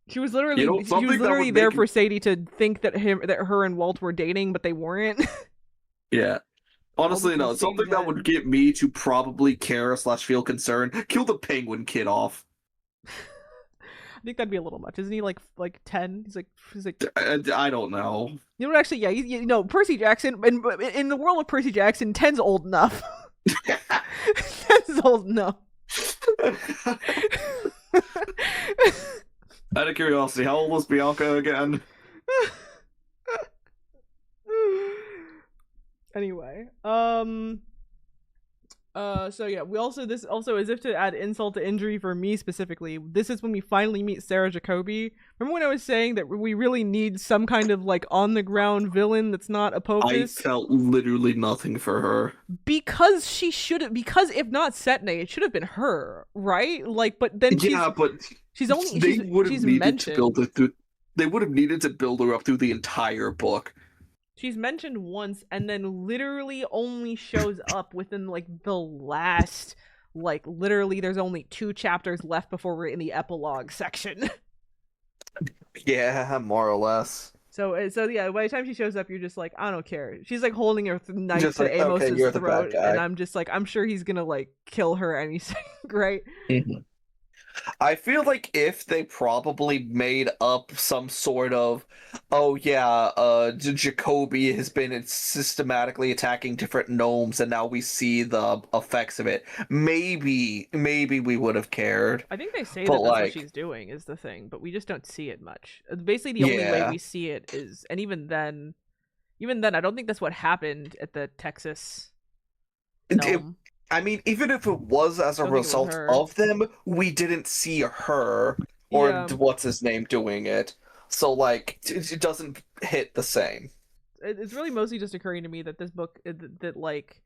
She was literally there for Sadie to think that her and Walt were dating, but they weren't. Yeah. Honestly, no. Something that would get me to probably care/feel concerned. Kill the penguin kid off. I think that'd be a little much. Isn't he like 10? He's like I don't know. You know what? Actually, yeah. Percy Jackson. In the world of Percy Jackson, 10's old enough. 10's old enough. Out of curiosity, how old was Bianca again? Anyway, so yeah, this also, as if to add insult to injury for me specifically, this is when we finally meet Sarah Jacobi. Remember when I was saying that we really need some kind of like on the ground villain that's not Apophis? I felt literally nothing for her. Because if not Setne, it should have been her, right? Like, but then she's mentioned. They would have needed to build her up through the entire book. She's mentioned once and then literally only shows up within like the last, like literally there's only 2 chapters left before we're in the epilogue section. Yeah, more or less. So yeah, by the time she shows up, you're just like, I don't care. She's like holding her knife to Amos's throat, and I'm just like, I'm sure he's gonna like kill her any second, right? Mm-hmm. I feel like if they probably made up some sort of, Jacobi has been systematically attacking different gnomes and now we see the effects of it, maybe we would have cared. I think they say that's what she's doing is the thing, but we just don't see it much. Basically the only way we see it is, and even then I don't think that's what happened at the Texas gnome. I mean, even if it was as a result of them, we didn't see her or what's his name doing it. So, like, it doesn't hit the same. It's really mostly just occurring to me that this book, that like,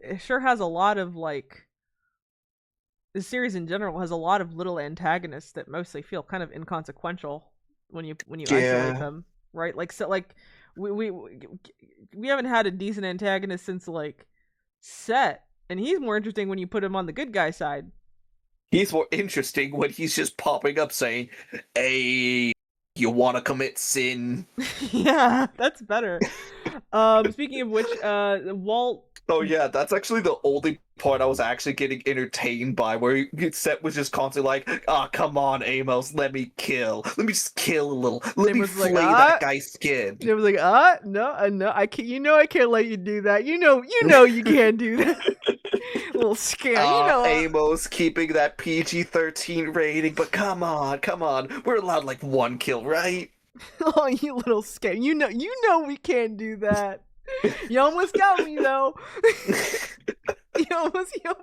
it sure has a lot of, like, the series in general has a lot of little antagonists that mostly feel kind of inconsequential when you isolate them, right? Like, so, like, we haven't had a decent antagonist since like Set, and he's more interesting when you put him on the good guy side. He's more interesting when he's just popping up saying, "Hey, you want to commit sin?" Yeah, that's better. Speaking of which, Walt. Oh yeah, that's actually the only part I was actually getting entertained by, where Set was just constantly like, come on, Amos, let me just kill a little, let me flay that guy's skin." They was like, no, I can't, I can't let you do that, you know you can't do that. Little scam, Amos keeping that PG-13 rating, but come on, we're allowed like 1 kill, right? Oh, you little scam, you know we can't do that. You almost got me though. You almost got.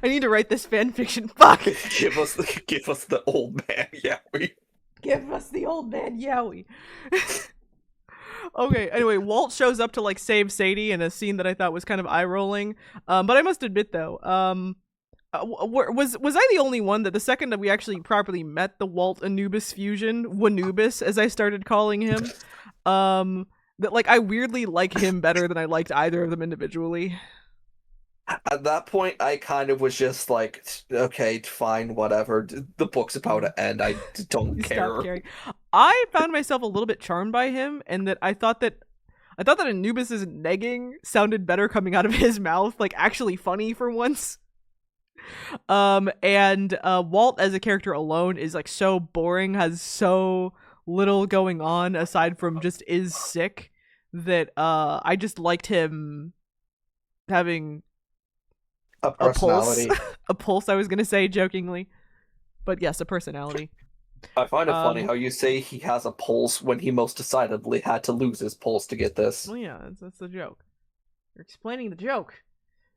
I need to write this fan fiction. Fuck. Give us the old man Yowie. Give us the old man Yowie. Okay. Anyway, Walt shows up to like save Sadie in a scene that I thought was kind of eye rolling. But I must admit though, Was I the only one that the second that we actually properly met the Walt Anubis fusion, Wanubis as I started calling him, that like I weirdly like him better than I liked either of them individually. At that point, I kind of was just like, okay, fine, whatever. The book's about to end. I don't You care. stopped caring. I found myself a little bit charmed by him, and that I thought that Anubis's negging sounded better coming out of his mouth, like actually funny for once. And Walt as a character alone is like so boring, has so little going on aside from just is sick, that I just liked him having A a pulse. personality. A pulse, I was gonna say jokingly, but yes, a personality. I find it funny Um, how you say he has a pulse when he most decidedly had to lose his pulse to get this. Well, yeah, that's the joke. You're explaining the joke.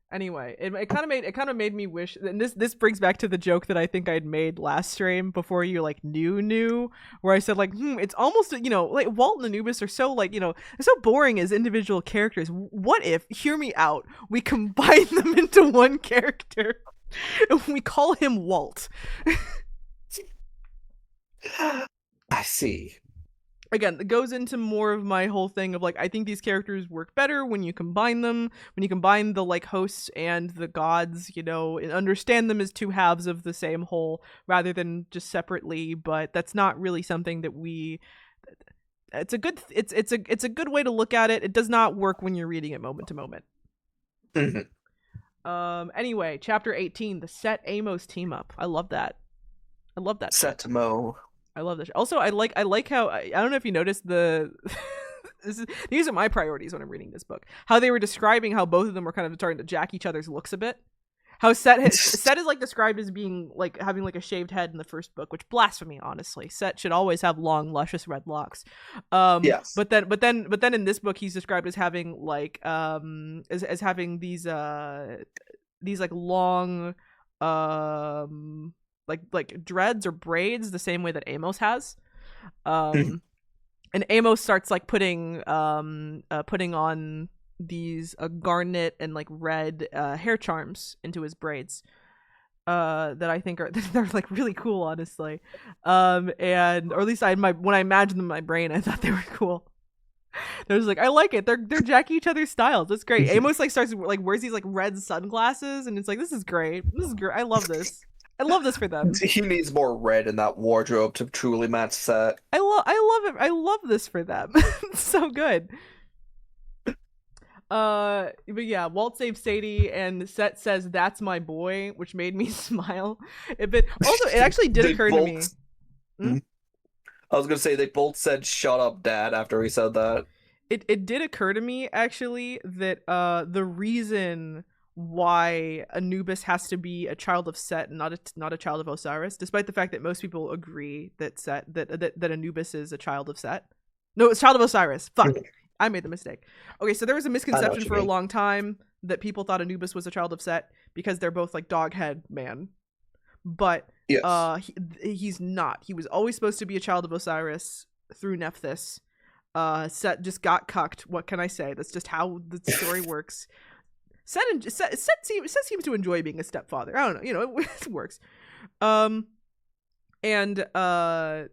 Anyway, it kind of made me wish, and this brings back to the joke that I think I'd made last stream before you like knew, where I said like, it's almost, like Walt and Anubis are so like, they're so boring as individual characters. What if, hear me out, we combine them into one character and we call him Walt? I see. Again, it goes into more of my whole thing of like, I think these characters work better when you combine them, when you combine the like hosts and the gods, and understand them as two halves of the same whole rather than just separately. But that's not really something that it's a good way to look at it. It does not work when you're reading it moment to moment. Anyway, chapter 18, the Set Amos team up. I love that. Setmo. I love this. Also, I like how I don't know if you noticed these are my priorities when I'm reading this book. How they were describing how both of them were kind of starting to jack each other's looks a bit. How Set is like described as being like having like a shaved head in the first book, which blasphemy, honestly. Set should always have long, luscious red locks. Yes. But then in this book he's described as having like as having these like long like dreads or braids, the same way that Amos has. And Amos starts like putting on these garnet and like red hair charms into his braids, that I think are they're like really cool, honestly. And or at least when I imagined them in my brain, I thought they were cool. There's like, I like it. They're jacking each other's styles. That's great. Amos like starts like wears these like red sunglasses, and it's like, this is great. I love this. I love this for them. He needs more red in that wardrobe to truly match Set. I love it. I love this for them. It's so good. But yeah, Walt saves Sadie, and Set says, "That's my boy," which made me smile. But also, it actually did occur to me. I was gonna say they both said "Shut up, Dad" after he said that. It did occur to me actually that the reason why Anubis has to be a child of Set and not a child of Osiris, despite the fact that most people agree that that Anubis is a child of Set. No, it's child of Osiris. Fuck. I made the mistake. Okay, so there was a misconception for a long time that people thought Anubis was a child of Set because they're both like doghead man. But yes. He's not. He was always supposed to be a child of Osiris through Nephthys. Set just got cucked. What can I say? That's just how the story works. Set seems to enjoy being a stepfather. I don't know, it works.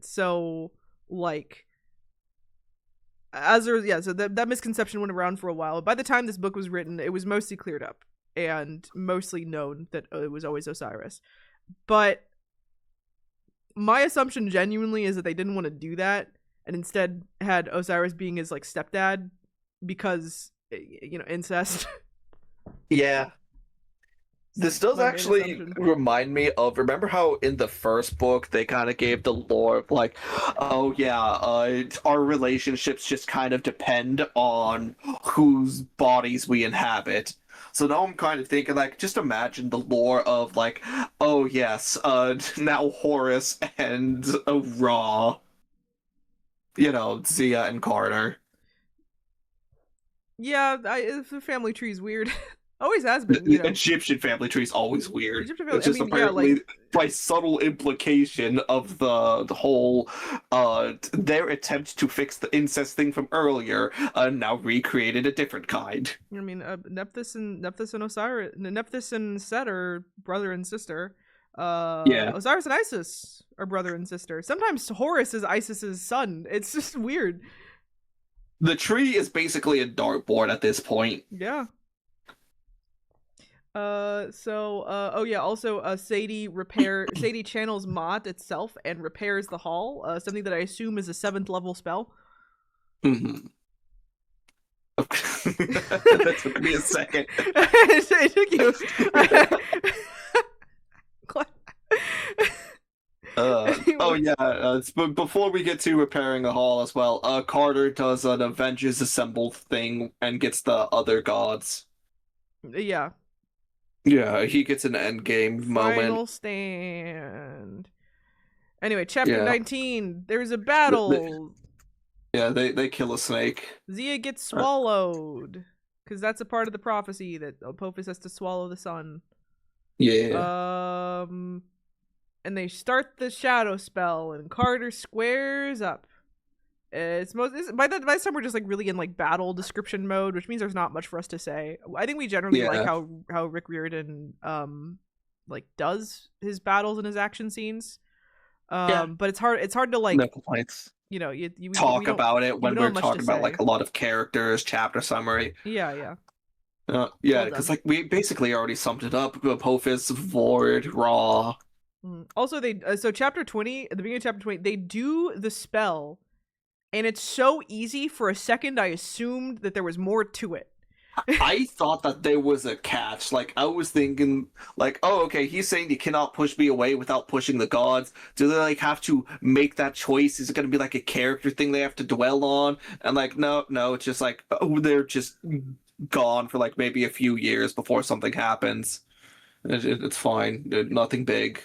So like, so that misconception went around for a while. By the time this book was written, it was mostly cleared up and mostly known that it was always Osiris. But my assumption genuinely is that they didn't want to do that and instead had Osiris being his like stepdad because incest. Yeah. This does actually remind me of, remember how in the first book they kind of gave the lore of like, oh yeah, our relationships just kind of depend on whose bodies we inhabit. So now I'm kind of thinking like, just imagine the lore of like, oh yes, now Horus and Ra, Zia and Carter. Yeah, the family tree is weird. Always has The, been, you the know. Egyptian family tree is always weird. Egyptian It's I just mean, yeah, apparently like by subtle implication of the whole their attempt to fix the incest thing from earlier, now recreated a different kind. I mean, Nephthys and Osiris, Nephthys and Set are brother and sister. Yeah. Osiris and Isis are brother and sister. Sometimes Horus is Isis's son. It's just weird. The tree is basically a dartboard at this point. Yeah. Oh yeah, also Sadie channels Mott itself and repairs the hall, something that I assume is a 7th level spell. Mm-hmm. That took me a second. It took you. Oh yeah, but before we get to repairing the hall as well, Carter does an Avengers Assemble thing and gets the other gods. Yeah. Yeah, he gets an endgame moment. Final stand. Anyway, chapter 19. There's a battle. They kill a snake. Zia gets swallowed. Because that's a part of the prophecy that Apophis has to swallow the sun. Yeah. And they start the shadow spell, and Carter squares up. By this time we're just like really in like battle description mode, which means there's not much for us to say. I think we generally like how Rick Riordan like does his battles and his action scenes. But it's hard to like, no complaints. You know, we talk about it when we're talking about say. like a lot of characters, chapter summary. Yeah. Yeah, because like we basically already summed it up. Apophis, Vord, Raw. Also, so chapter 20, at the beginning of chapter 20, they do the spell, and it's so easy. For a second, I assumed that there was more to it. I thought that there was a catch. Like, I was thinking, like, oh, okay, he's saying you cannot push me away without pushing the gods. Do they, like, have to make that choice? Is it going to be, like, a character thing they have to dwell on? And, like, no, it's just, like, oh, they're just gone for, like, maybe a few years before something happens. It's fine. Nothing big.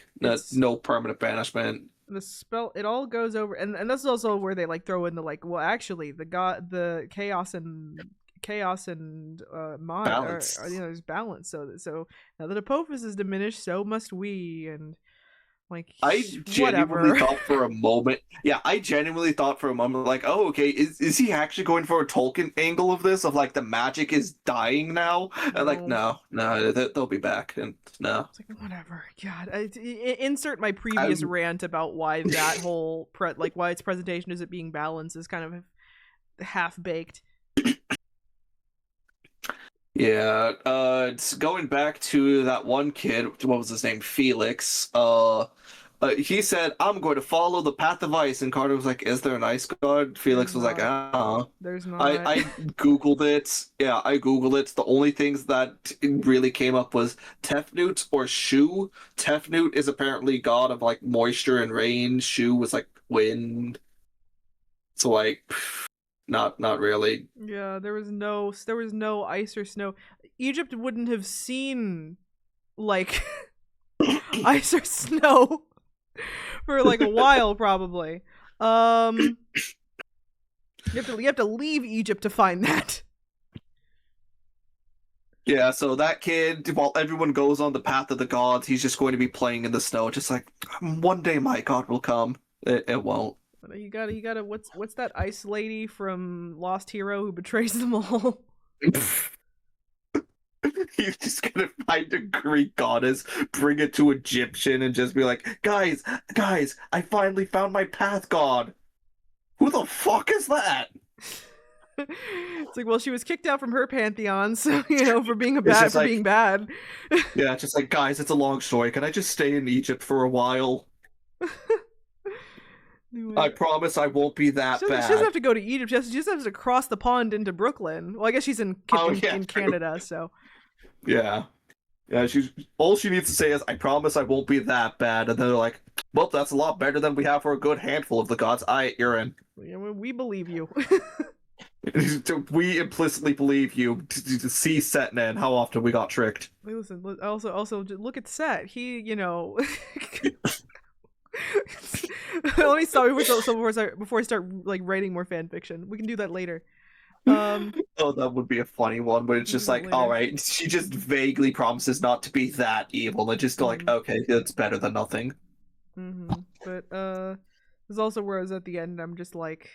No permanent banishment. The spell, it all goes over, and that's also where they, like, throw in the, like, well, actually, the chaos and mind balance. are there's balance, so now that Apophis is diminished, so must we. And like, I genuinely thought for a moment, like, oh, okay, is he actually going for a Tolkien angle of this, of like the magic is dying now? And like, no, they'll be back. And no, it's like, whatever. God, insert my previous rant about why that whole why its presentation isn't being balanced is kind of half baked. Yeah, going back to that one kid, what was his name? Felix. He said, I'm going to follow the path of ice. And Carter was like, is there an ice god? Felix was like, there's not. I Googled it. Yeah, I Googled it. The only things that really came up was Tefnut or Shu. Tefnut is apparently god of like moisture and rain. Shu was like wind. So like... Not really. Yeah, there was no ice or snow. Egypt wouldn't have seen like ice or snow for like a while, probably. You have to leave Egypt to find that. Yeah, so that kid, while everyone goes on the path of the gods, he's just going to be playing in the snow, just like, one day my god will come. It won't. You gotta. What's that ice lady from Lost Hero who betrays them all? He's just gonna find a Greek goddess, bring it to Egyptian, and just be like, guys, I finally found my path god. Who the fuck is that? It's like, well, she was kicked out from her pantheon, so for being being bad. Yeah, just like, guys, it's a long story. Can I just stay in Egypt for a while? I promise I won't be that bad. She doesn't have to go to Egypt. She just has to cross the pond into Brooklyn. Well, I guess she's in Canada, so. Yeah. All she needs to say is, I promise I won't be that bad. And then they're like, well, that's a lot better than we have for a good handful of the gods. You're in. Yeah, we believe you. We implicitly believe you. To see Setman, how often we got tricked. Listen, also look at Set. He, let me stop before I start like writing more fan fiction. We can do that later. Oh, that would be a funny one, but it's just like, later. all right, she just vaguely promises not to be that evil, and just like, okay, it's better than nothing. But this is also where I was at the end, and I'm just like,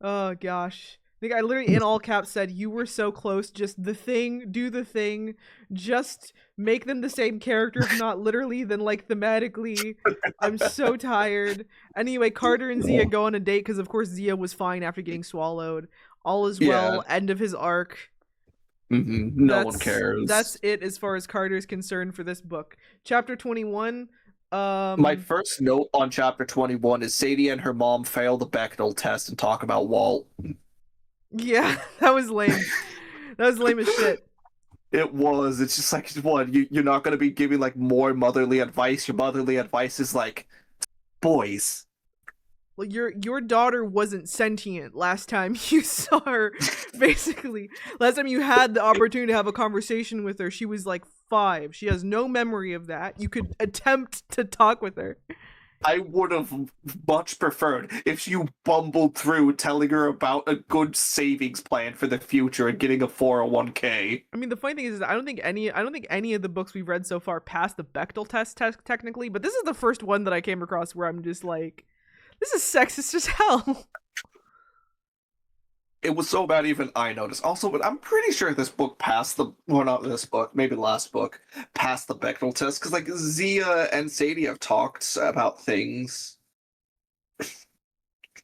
oh gosh. I think I literally in all caps said, "You were so close. Just the thing, do the thing. Just make them the same character, if not literally, then like thematically." I'm so tired. Anyway, Carter and Zia go on a date because of course Zia was fine after getting swallowed. All is well. End of his arc. No one cares. That's it as far as Carter's concerned for this book. Chapter 21. My first note on chapter 21 is Sadie and her mom fail the Bechdel test and talk about Walt. Yeah, that was lame. That was lame as shit. It was. It's just like, what? You're not going to be giving like more motherly advice. Your motherly advice is like, boys. Well, your daughter wasn't sentient last time you saw her. Basically, last time you had the opportunity to have a conversation with her, she was like 5. She has no memory of that. You could attempt to talk with her. I would have much preferred if you bumbled through telling her about a good savings plan for the future and getting a 401k. I mean, the funny thing is I don't think any of the books we've read so far passed the Bechdel test technically, but this is the first one that I came across where I'm just like, this is sexist as hell. It was so bad even I noticed. Also, but I'm pretty sure this book passed the, well, not this book, maybe the last book, passed the Bechdel test, because like Zia and Sadie have talked about things.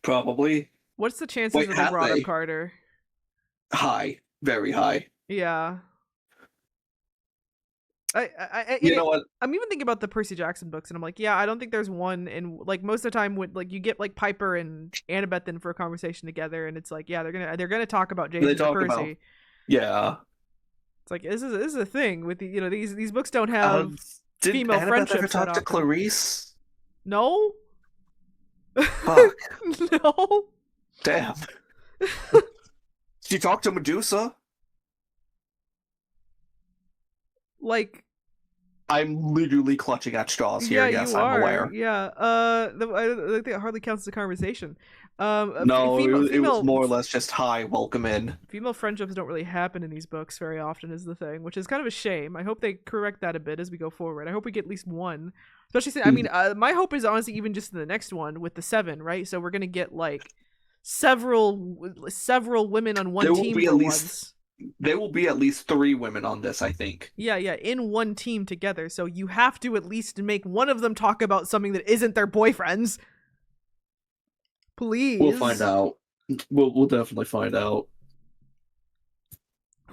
Probably. What's the chances that they brought up Carter? High. Very high. Yeah. You know what? I'm even thinking about the Percy Jackson books, and I'm like, yeah, I don't think there's one. And like most of the time, when like you get like Piper and Annabeth in for a conversation together, and it's like, yeah, they're gonna talk about James and Percy. Yeah. It's like this is a thing with the these books don't have female Annabeth friendships. Ever talk to Clarice? No. Fuck. No. Damn. She talked to Medusa. Like, I'm literally clutching at straws here. Yeah, yes, I'm aware. Yeah. I think it hardly counts as a conversation. No, it was more or less just hi, welcome in. Female friendships don't really happen in these books very often, is the thing, which is kind of a shame. I hope they correct that a bit as we go forward. I hope we get at least one. Especially since, I mean, my hope is honestly even just in the next one with the 7, right? So we're gonna get like several women on one team for once. There will be at least 3 women on this, I think. Yeah, in one team together. So you have to at least make one of them talk about something that isn't their boyfriends. Please. We'll find out. We'll definitely find out.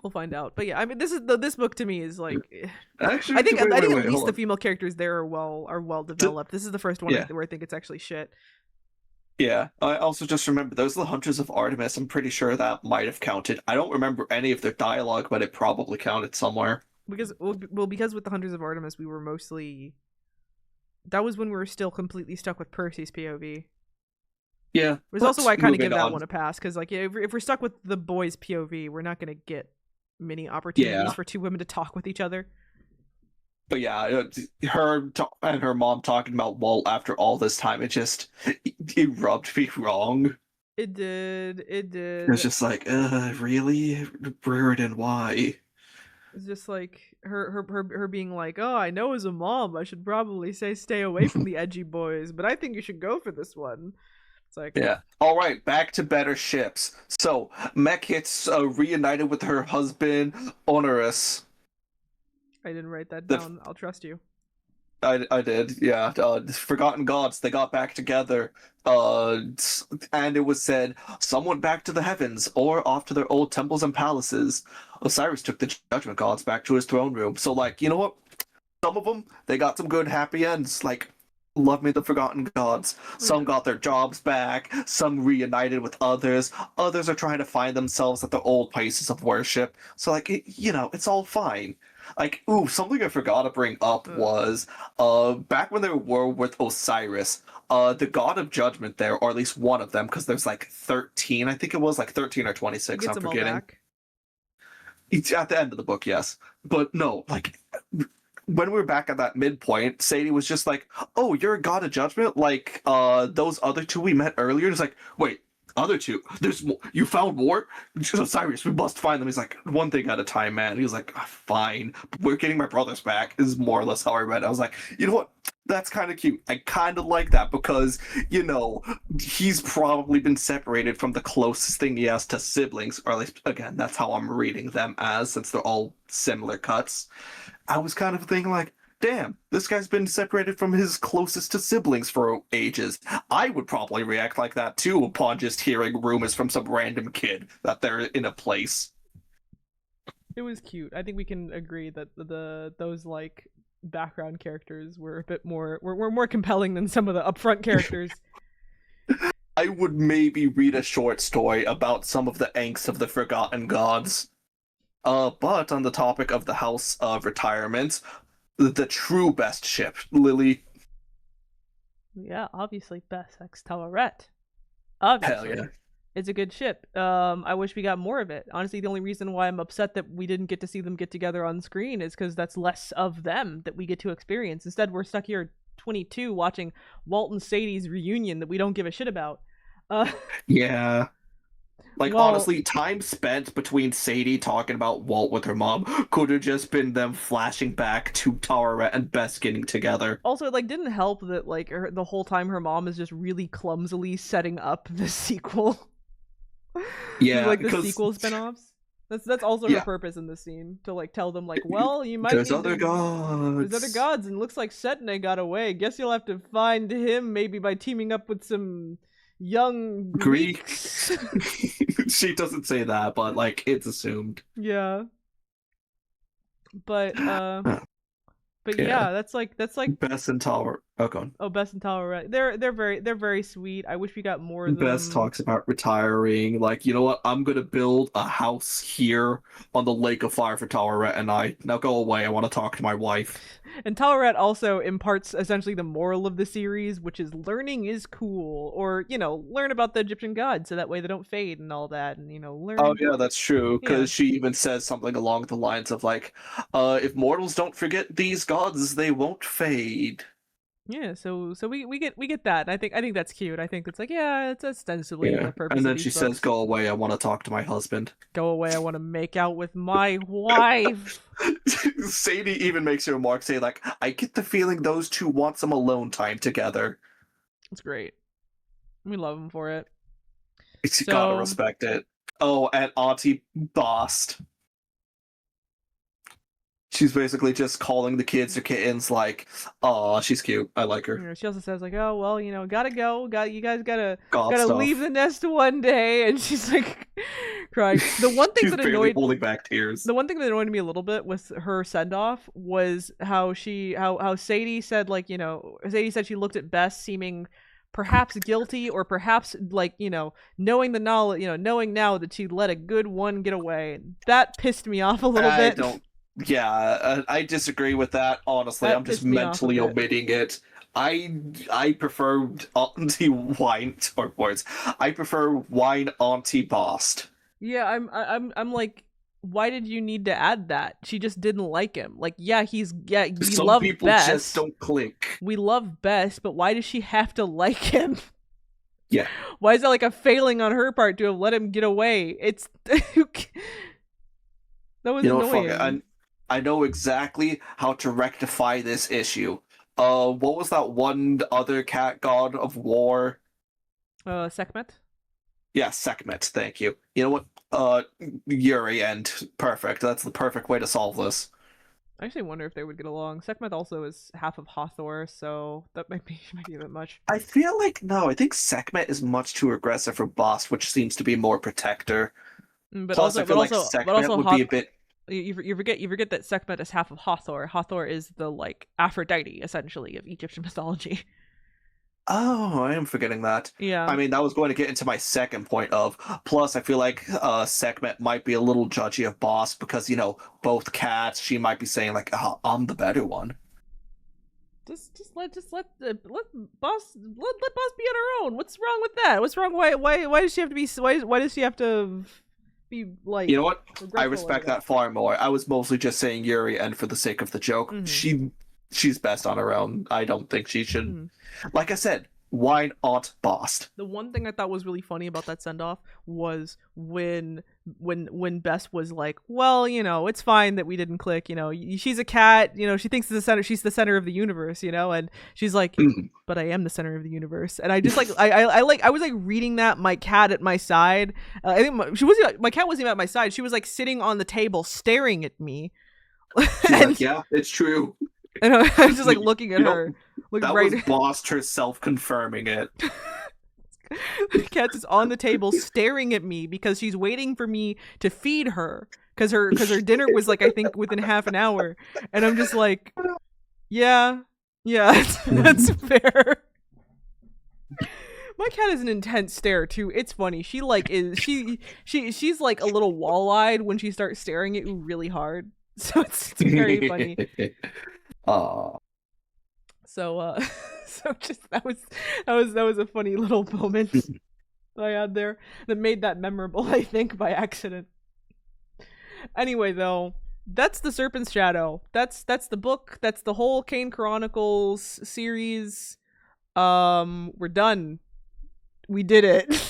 We'll find out. But yeah, I mean, this book to me is like. Actually, I think at least the female characters there are well developed. This is the first one where I think it's actually shit. Yeah, I also just remember those are the Hunters of Artemis. I'm pretty sure that might have counted. I don't remember any of their dialogue, but it probably counted somewhere. Because with the Hunters of Artemis, we were mostly. That was when we were still completely stuck with Percy's POV. Yeah, which is also why I kind of give that one a pass, because like if we're stuck with the boys' POV, we're not gonna get many opportunities for 2 women to talk with each other. But yeah, her and her mom talking about Walt after all this time, it rubbed me wrong. It did. It was just like, really? Brereton, why? It's just like her being like, oh, I know as a mom, I should probably say stay away from the edgy boys, but I think you should go for this one. It's like, yeah. All right, back to better ships. So Mech gets reunited with her husband, Onerous. I didn't write that down. I'll trust you. I did, yeah. Forgotten Gods, they got back together. And it was said, some went back to the heavens, or off to their old temples and palaces. Osiris took the Judgment Gods back to his throne room. So, like, you know what? Some of them, they got some good happy ends. Like, love me the Forgotten Gods. Some got their jobs back. Some reunited with others. Others are trying to find themselves at their old places of worship. So, like, it's all fine. Like, something I forgot to bring up was, back when they were with Osiris, the god of judgment there, or at least one of them, because there's like 13, I think it was like 13 or 26, I'm forgetting. It's at the end of the book, yes. But no, like, when we were back at that midpoint, Sadie was just like, oh, you're a god of judgment? Like, those other 2 we met earlier? It's like, wait, other two. There's more. You found more? Cyrus, we must find them. He's like, one thing at a time, man. He's like, fine. We're getting my brothers back, is more or less how I read it. I was like, you know what? That's kind of cute. I kind of like that because, he's probably been separated from the closest thing he has to siblings, or at least, again, that's how I'm reading them as, since they're all similar cuts. I was kind of thinking like, damn, this guy's been separated from his closest to siblings for ages. I would probably react like that too upon just hearing rumors from some random kid that they're in a place. It was cute. I think we can agree that those like background characters were a bit more were more compelling than some of the upfront characters. I would maybe read a short story about some of the angst of the Forgotten Gods. But on the topic of the House of Retirement, the true best ship, Lily. Yeah, obviously Bess X Towerette. Obviously. Hell yeah. It's a good ship. I wish we got more of it. Honestly, the only reason why I'm upset that we didn't get to see them get together on screen is because that's less of them that we get to experience. Instead, we're stuck here 22 watching Walt and Sadie's reunion that we don't give a shit about. Yeah. Like, well, honestly, time spent between Sadie talking about Walt with her mom could have just been them flashing back to Towerette and Bess getting together. Also, it like didn't help that like the whole time her mom is just really clumsily setting up the sequel. Yeah, like the sequel spin-offs. That's also her purpose in this scene, to like tell them like, well, you might there's other gods. There's other gods, and looks like Setne got away. Guess you'll have to find him maybe by teaming up with some young Greeks. She doesn't say that, but like it's assumed. Yeah. But yeah, that's like Bess and Tower. Oh, go on. Oh, Bess and Towerette. They're very sweet. I wish we got more of them. Bess talks about retiring. Like, you know what? I'm gonna build a house here on the Lake of Fire for Towerette and I. Now go away. I want to talk to my wife. And Towerette also imparts essentially the moral of the series, which is learning is cool, or learn about the Egyptian gods so that way they don't fade and all that, and learn. Oh yeah, that's true. Because she even says something along the lines of like, if mortals don't forget these gods, they won't fade. Yeah, so we get that. I think that's cute. I think it's like, yeah, it's ostensibly the purpose. And then of she says, "Go away. I want to talk to my husband." Go away. I want to make out with my wife. Sadie even makes a remark saying, like, "I get the feeling those two want some alone time together." It's great. We love them for it. You gotta respect it. Oh, and Auntie Bost. She's basically just calling the kids or kittens like, "Aw, she's cute. I like her." She also says like, "Oh well, gotta go. You guys gotta stuff. leave the nest one day." And she's like crying. The one thing that annoyed holding back tears. The one thing that annoyed me a little bit with her send off was how Sadie said like Sadie said she looked at Bess seeming perhaps guilty or perhaps like knowing the knowledge knowing now that she let a good one get away. That pissed me off a little bit. Yeah, I disagree with that. Honestly, I'm just mentally omitting it. I prefer Auntie Wine or words. I prefer Wine Auntie Bost. Yeah, I'm like, why did you need to add that? She just didn't like him. Like, some people Bess. Just don't click. We love Bess, but why does she have to like him? Yeah. Why is that like a failing on her part to have let him get away? It's that was annoying. I know exactly how to rectify this issue. What was that one other cat god of war? Sekhmet? Yeah, Sekhmet, thank you. You know what? Yuri and perfect. That's the perfect way to solve this. I actually wonder if they would get along. Sekhmet also is half of Hathor, so that might be a bit much. I feel like no, I think Sekhmet is much too aggressive for Bost, which seems to be more protector. But Plus, I feel like Sekhmet would be a bit. You forget that Sekhmet is half of Hathor. Hathor is the like Aphrodite essentially of Egyptian mythology. Oh, I am forgetting that. Yeah. I mean, that was going to get into my second point of. Plus, I feel like Sekhmet might be a little judgy of Bost because both cats. She might be saying like, "I'm the better one." Just let Boss be on her own. What's wrong with that? What's wrong? Why does she have to be? Why does she have to be like? You know what? I respect that far more. I was mostly just saying Yuri, and for the sake of the joke, she's best on her own. I don't think she should. Like I said, Why not Bast? The one thing I thought was really funny about that send off was when Bess was like, "Well, you know, it's fine that we didn't click. You know, she's a cat. You know, she thinks she's the center of the universe. You know," and she's like, "But I am the center of the universe." And I just like I was like reading that, my cat at my side. I think my cat wasn't even at my side. She was like sitting on the table staring at me. She's like, yeah, it's true. And I was just like looking at her. That was Bast herself confirming it. The cat is on the table staring at me because she's waiting for me to feed her because her dinner was like, I think, within half an hour, and I'm just like, yeah, that's fair. My cat is an intense stare too. It's funny. She like she's like a little wall-eyed when she starts staring at you really hard. So it's very funny. Aww. So just that was a funny little moment I had there that made that memorable, I think, by accident. Anyway, though, that's the Serpent's Shadow. That's the book. That's the whole Kane Chronicles series. We're done. We did it.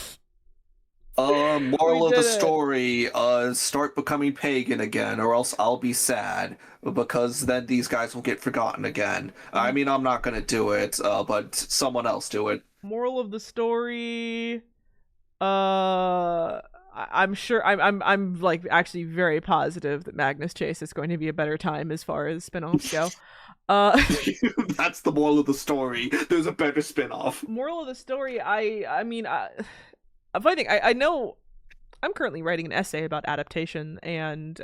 Moral of the story, start becoming pagan again, or else I'll be sad, because then these guys will get forgotten again. I mean, I'm not gonna do it, but someone else do it. Moral of the story, I'm sure, I'm like actually very positive that Magnus Chase is going to be a better time as far as spin-offs go. That's the moral of the story. There's a better spin-off. Moral of the story, I mean, funny thing, I know I'm currently writing an essay about adaptation and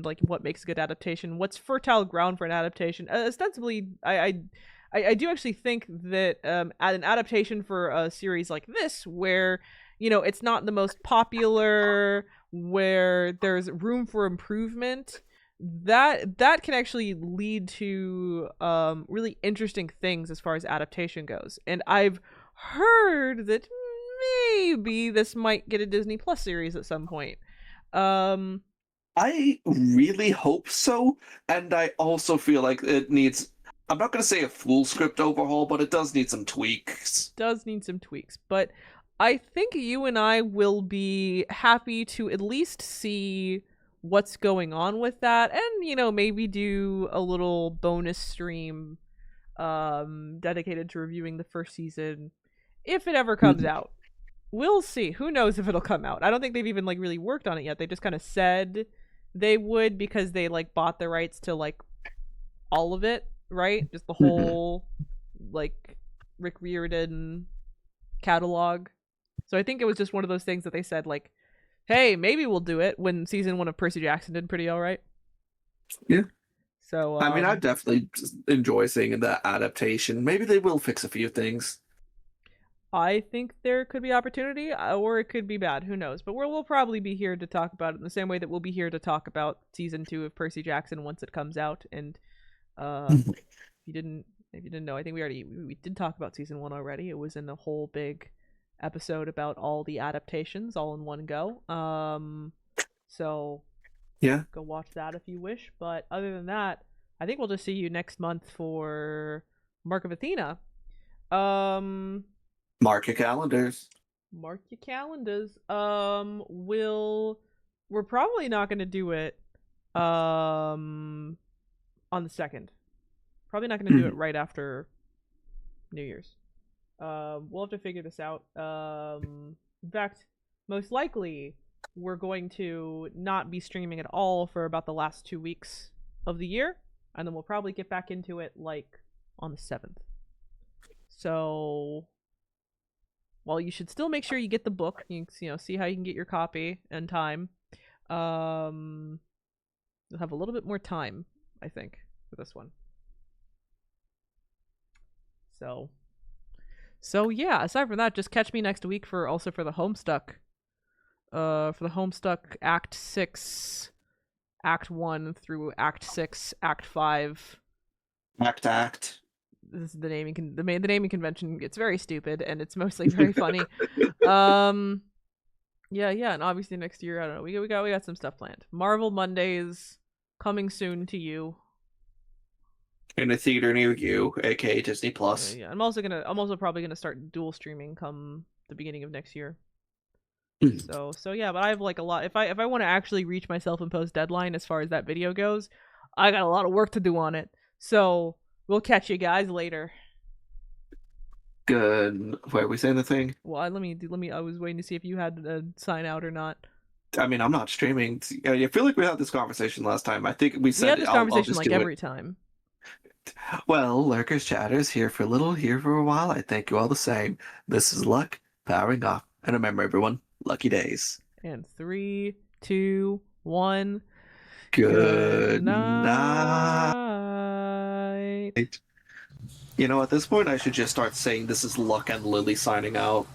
like what makes a good adaptation, what's fertile ground for an adaptation. Ostensibly, I do actually think that an adaptation for a series like this, where you know it's not the most popular, where there's room for improvement, that can actually lead to really interesting things as far as adaptation goes. And I've heard that maybe this might get a Disney Plus series at some point. I really hope so, and I also feel like it needs, I'm not going to say a full script overhaul, but it does need some tweaks. But I think you and I will be happy to at least see what's going on with that, and you know, maybe do a little bonus stream dedicated to reviewing the first season if it ever comes out. We'll see. Who knows if it'll come out? I don't think they've even like really worked on it yet. They just kind of said they would because they like bought the rights to like all of it, right? Just the whole like Rick Riordan catalog. So I think it was just one of those things that they said like, hey, maybe we'll do it, when season 1 of Percy Jackson did pretty all right. Yeah. So I mean, I definitely enjoy seeing that adaptation. Maybe they will fix a few things. I think there could be opportunity, or it could be bad. Who knows? But we'll probably be here to talk about it in the same way that we'll be here to talk about season 2 of Percy Jackson once it comes out. And if you didn't know, I think we did talk about season 1 already. It was in a whole big episode about all the adaptations all in one go. So yeah, go watch that if you wish. But other than that, I think we'll just see you next month for Mark of Athena. Mark your calendars. We're probably not going to do it on the 2nd. Probably not going to do it right after New Year's. We'll have to figure this out. In fact, most likely we're going to not be streaming at all for about the last 2 weeks of the year, and then we'll probably get back into it like on the 7th. So while you should still make sure you get the book, you know, see how you can get your copy in time, you'll have a little bit more time, I think, for this one. So yeah, aside from that, just catch me next week for the Homestuck. For the Homestuck Act 6, Act 1 through Act 6, Act 5. Act. This is the naming convention gets very stupid, and it's mostly very funny. Yeah, and obviously next year, I don't know, we got some stuff planned. Marvel Mondays coming soon to you. in a theater near you, aka Disney Plus. Yeah, I'm also probably gonna start dual streaming come the beginning of next year. So yeah, but I have like a lot. If I want to actually reach my self-imposed deadline as far as that video goes, I got a lot of work to do on it. So we'll catch you guys later. Good. Wait, are we saying the thing? Well, let me. I was waiting to see if you had to sign out or not. I mean, I'm not streaming. I feel like we had this conversation last time. I think we said We had this I'll conversation just like do every it. time. Well, lurkers, chatters, here for a little, here for a while. I thank you all the same. This is Luck, powering off. And remember, everyone, lucky days. And 3, 2, 1. Good night. night. You know, at this point, I should just start saying this is Luck and Lily signing out.